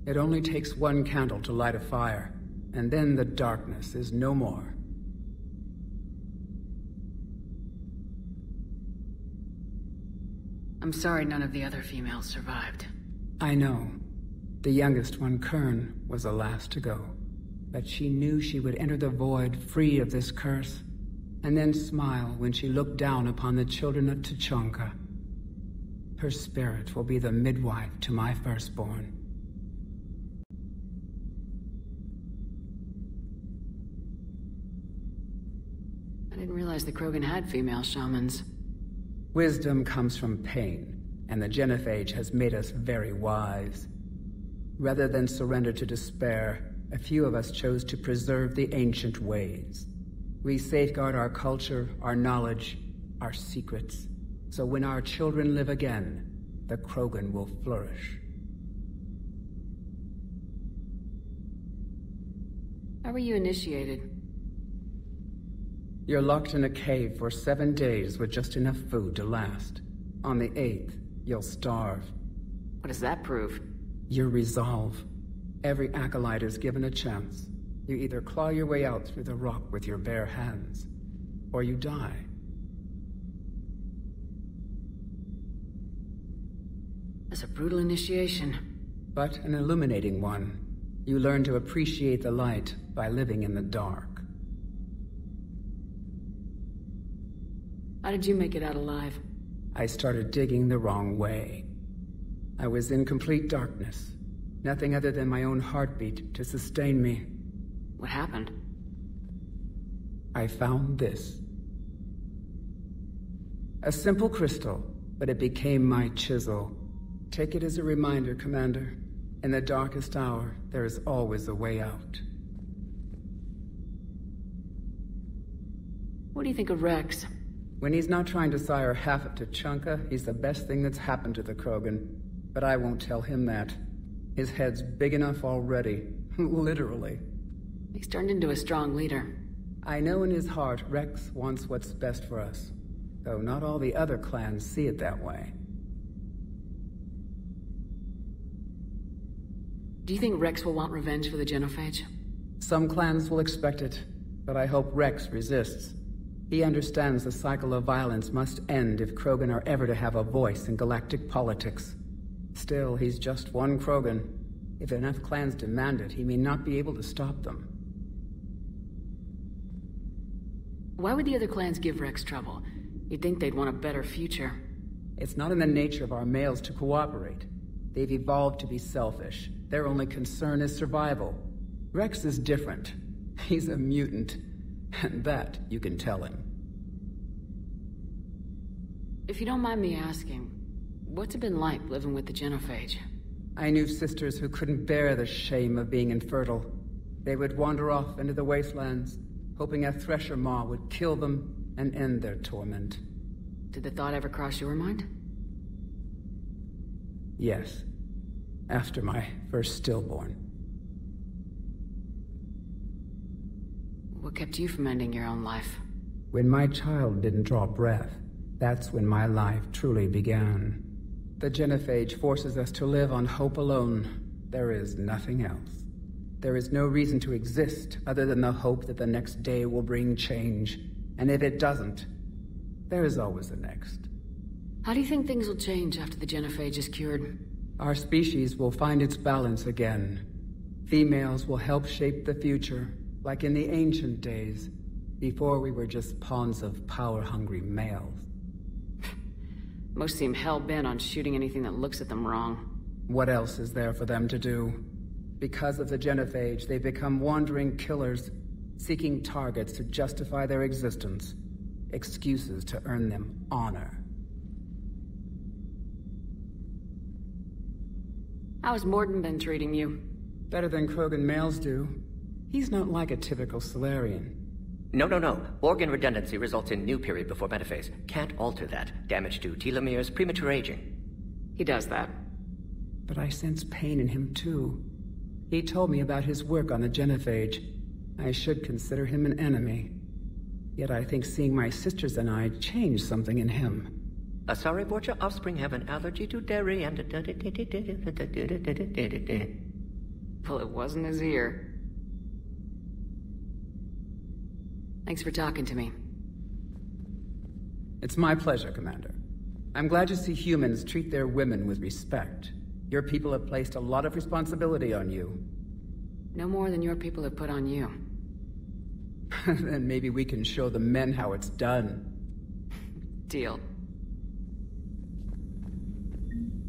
It only takes one candle to light a fire, and then the darkness is no more. I'm sorry none of the other females survived. I know. The youngest one, Kern, was the last to go. But she knew she would enter the void free of this curse, and then smile when she looked down upon the children of Tachanka. Her spirit will be the midwife to my firstborn. I didn't realize the Krogan had female shamans. Wisdom comes from pain, and the genophage has made us very wise. Rather than surrender to despair, a few of us chose to preserve the ancient ways. We safeguard our culture, our knowledge, our secrets. So when our children live again, the Krogan will flourish. How were you initiated? You're locked in a cave for 7 days with just enough food to last. On the 8th, you'll starve. What does that prove? Your resolve. Every acolyte is given a chance. You either claw your way out through the rock with your bare hands, or you die. That's a brutal initiation. But an illuminating one. You learn to appreciate the light by living in the dark. How did you make it out alive? I started digging the wrong way. I was in complete darkness. Nothing other than my own heartbeat to sustain me. What happened? I found this. A simple crystal, but it became my chisel. Take it as a reminder, Commander. In the darkest hour, there is always a way out. What do you think of Rex? When he's not trying to sire half of Tuchanka, he's the best thing that's happened to the Krogan. But I won't tell him that. His head's big enough already. Literally. He's turned into a strong leader. I know in his heart Rex wants what's best for us. Though not all the other clans see it that way. Do you think Rex will want revenge for the genophage? Some clans will expect it, but I hope Rex resists. He understands the cycle of violence must end if Krogan are ever to have a voice in galactic politics. Still, he's just one Krogan. If enough clans demand it, he may not be able to stop them. Why would the other clans give Rex trouble? You'd think they'd want a better future. It's not in the nature of our males to cooperate. They've evolved to be selfish. Their only concern is survival. Rex is different. He's a mutant. And that you can tell him. If you don't mind me asking, what's it been like living with the genophage? I knew sisters who couldn't bear the shame of being infertile. They would wander off into the wastelands, hoping a thresher maw would kill them and end their torment. Did the thought ever cross your mind? Yes. After my first stillborn. What kept you from ending your own life? When my child didn't draw breath, that's when my life truly began. The genophage forces us to live on hope alone. There is nothing else. There is no reason to exist other than the hope that the next day will bring change. And if it doesn't, there is always the next. How do you think things will change after the genophage is cured? Our species will find its balance again. Females will help shape the future, like in the ancient days, before we were just pawns of power-hungry males. Most seem hell-bent on shooting anything that looks at them wrong. What else is there for them to do? Because of the genophage, they've become wandering killers, seeking targets to justify their existence, excuses to earn them honor. How's Mordin been treating you? Better than Krogan males do. He's not like a typical Solarian. No. Organ redundancy results in new period before metaphase. Can't alter that. Damage to telomeres, premature aging. He does that. But I sense pain in him too. He told me about his work on the genophage. I should consider him an enemy. Yet I think seeing my sisters and I changed something in him. Sorry, Borgia, offspring have an allergy to dairy and... Well, it wasn't his ear. Thanks for talking to me. It's my pleasure, Commander. I'm glad to see humans treat their women with respect. Your people have placed a lot of responsibility on you. No more than your people have put on you. Then maybe we can show the men how it's done. Deal.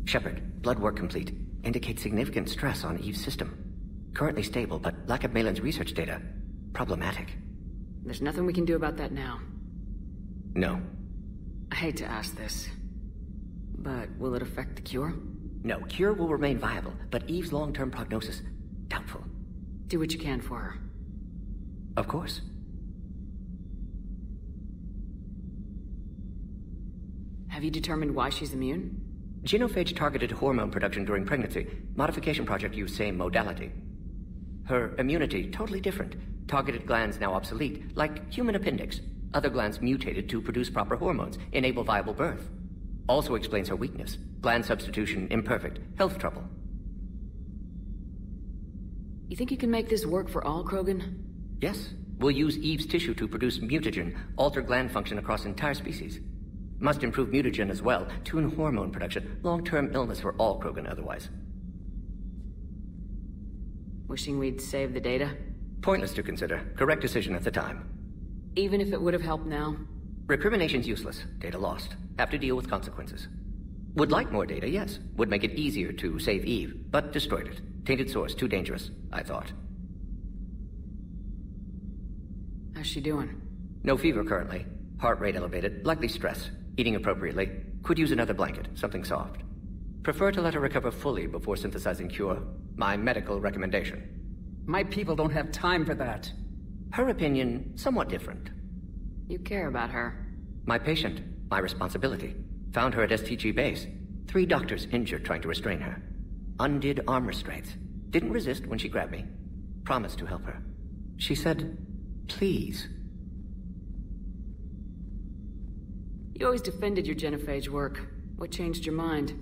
Shepard, blood work complete. Indicates significant stress on Eve's system. Currently stable, but lack of Malin's research data. Problematic. There's nothing we can do about that now. No. I hate to ask this, but will it affect the cure? No, cure will remain viable, but Eve's long-term prognosis, doubtful. Do what you can for her. Of course. Have you determined why she's immune? Genophage targeted hormone production during pregnancy. Modification project used same modality. Her immunity, totally different. Targeted glands now obsolete, like human appendix. Other glands mutated to produce proper hormones, enable viable birth. Also explains her weakness. Gland substitution imperfect. Health trouble. You think you can make this work for all Krogan? Yes. We'll use Eve's tissue to produce mutagen, alter gland function across entire species. Must improve mutagen as well, tune hormone production. Long-term illness for all Krogan otherwise. Wishing we'd saved the data? Pointless to consider. Correct decision at the time. Even if it would have helped now? Recrimination's useless. Data lost. Have to deal with consequences. Would like more data, yes. Would make it easier to save Eve, but destroyed it. Tainted source, too dangerous, I thought. How's she doing? No fever currently. Heart rate elevated, likely stress. Eating appropriately. Could use another blanket, something soft. Prefer to let her recover fully before synthesizing cure. My medical recommendation. My people don't have time for that. Her opinion, somewhat different. You care about her. My patient, my responsibility. Found her at STG base. 3 doctors injured trying to restrain her. Undid arm restraints. Didn't resist when she grabbed me. Promised to help her. She said, please. You always defended your genophage work. What changed your mind?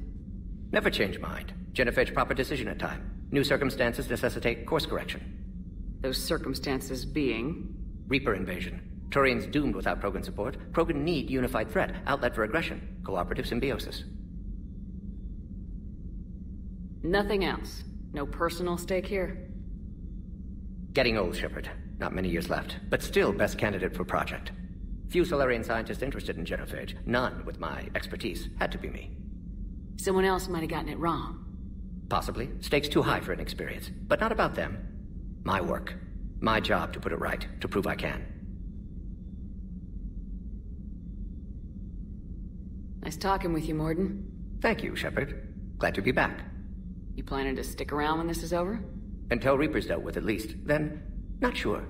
Never change mind. Genophage proper decision at time. New circumstances necessitate course correction. Those circumstances being? Reaper invasion. Turians doomed without Krogan support. Krogan need unified threat, outlet for aggression, cooperative symbiosis. Nothing else? No personal stake here? Getting old, Shepard. Not many years left, but still best candidate for project. Few Solarian scientists interested in genophage. None with my expertise. Had to be me. Someone else might have gotten it wrong. Possibly. Stakes too high for inexperience. But not about them. My work. My job to put it right, to prove I can. Nice talking with you, Morden. Thank you, Shepard. Glad to be back. You planning to stick around when this is over? Until Reaper's dealt with, at least. Then, not sure.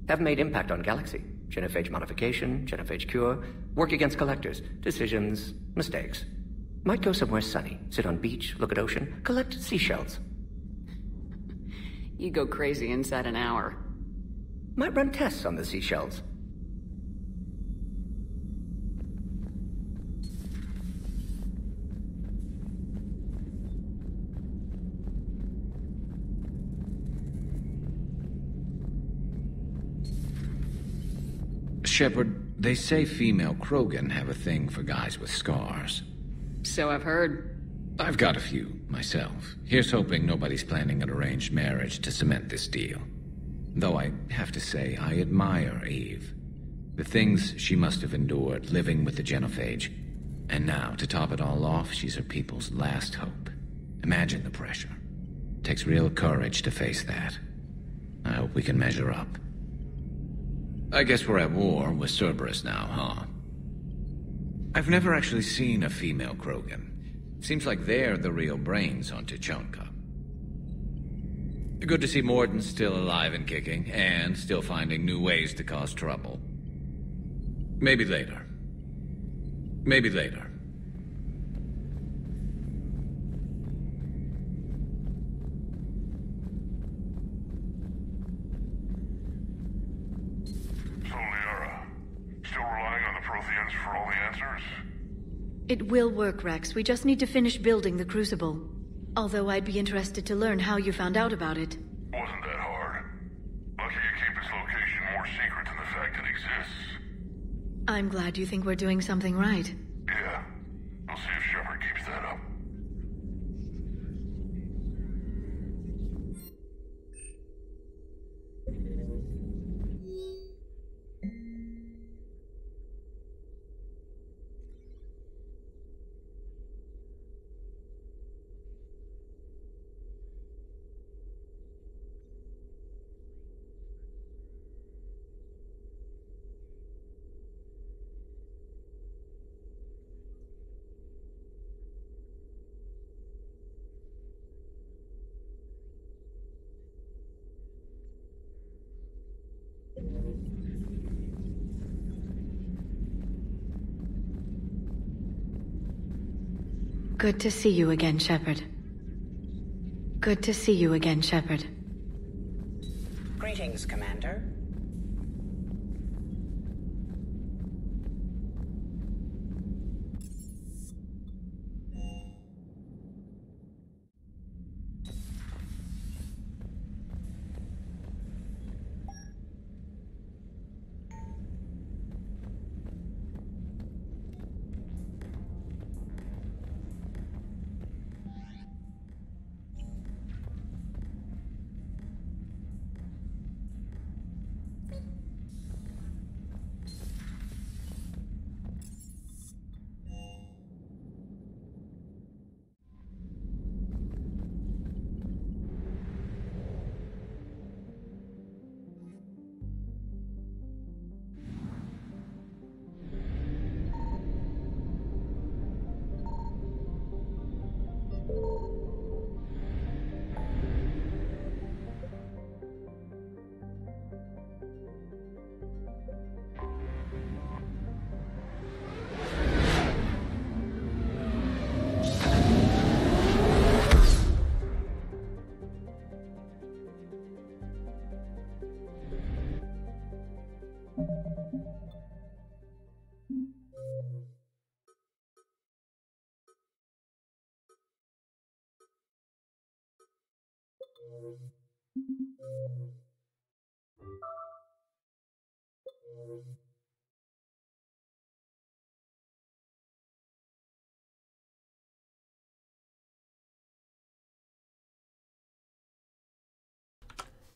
Haven't made impact on Galaxy. Genophage modification, genophage cure, work against collectors, decisions, mistakes. Might go somewhere sunny, sit on beach, look at ocean, collect seashells. You go crazy inside an hour. Might run tests on the seashells. Shepard, they say female Krogan have a thing for guys with scars. So I've heard. I've got a few, myself. Here's hoping nobody's planning an arranged marriage to cement this deal. Though I have to say, I admire Eve. The things she must have endured living with the genophage. And now, to top it all off, she's her people's last hope. Imagine the pressure. Takes real courage to face that. I hope we can measure up. I guess we're at war with Cerberus now, huh? I've never actually seen a female Krogan. Seems like they're the real brains on Tuchanka. Good to see Morden still alive and kicking, and still finding new ways to cause trouble. Maybe later. Maybe later. It will work, Rex. We just need to finish building the Crucible. Although I'd be interested to learn how you found out about it. Wasn't that hard. Lucky you keep its location more secret than the fact it exists. I'm glad you think we're doing something right. Yeah. We'll see if Shepard keeps that up. Good to see you again, Shepard. Good to see you again, Shepard. Greetings, Commander.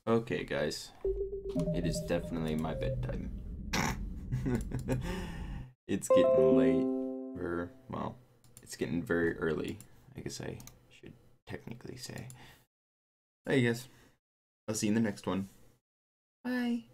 Okay, guys, it is definitely my bedtime. It's getting late, or, well, it's getting very early, I guess I should technically say. I guess I'll see you in the next one. Bye.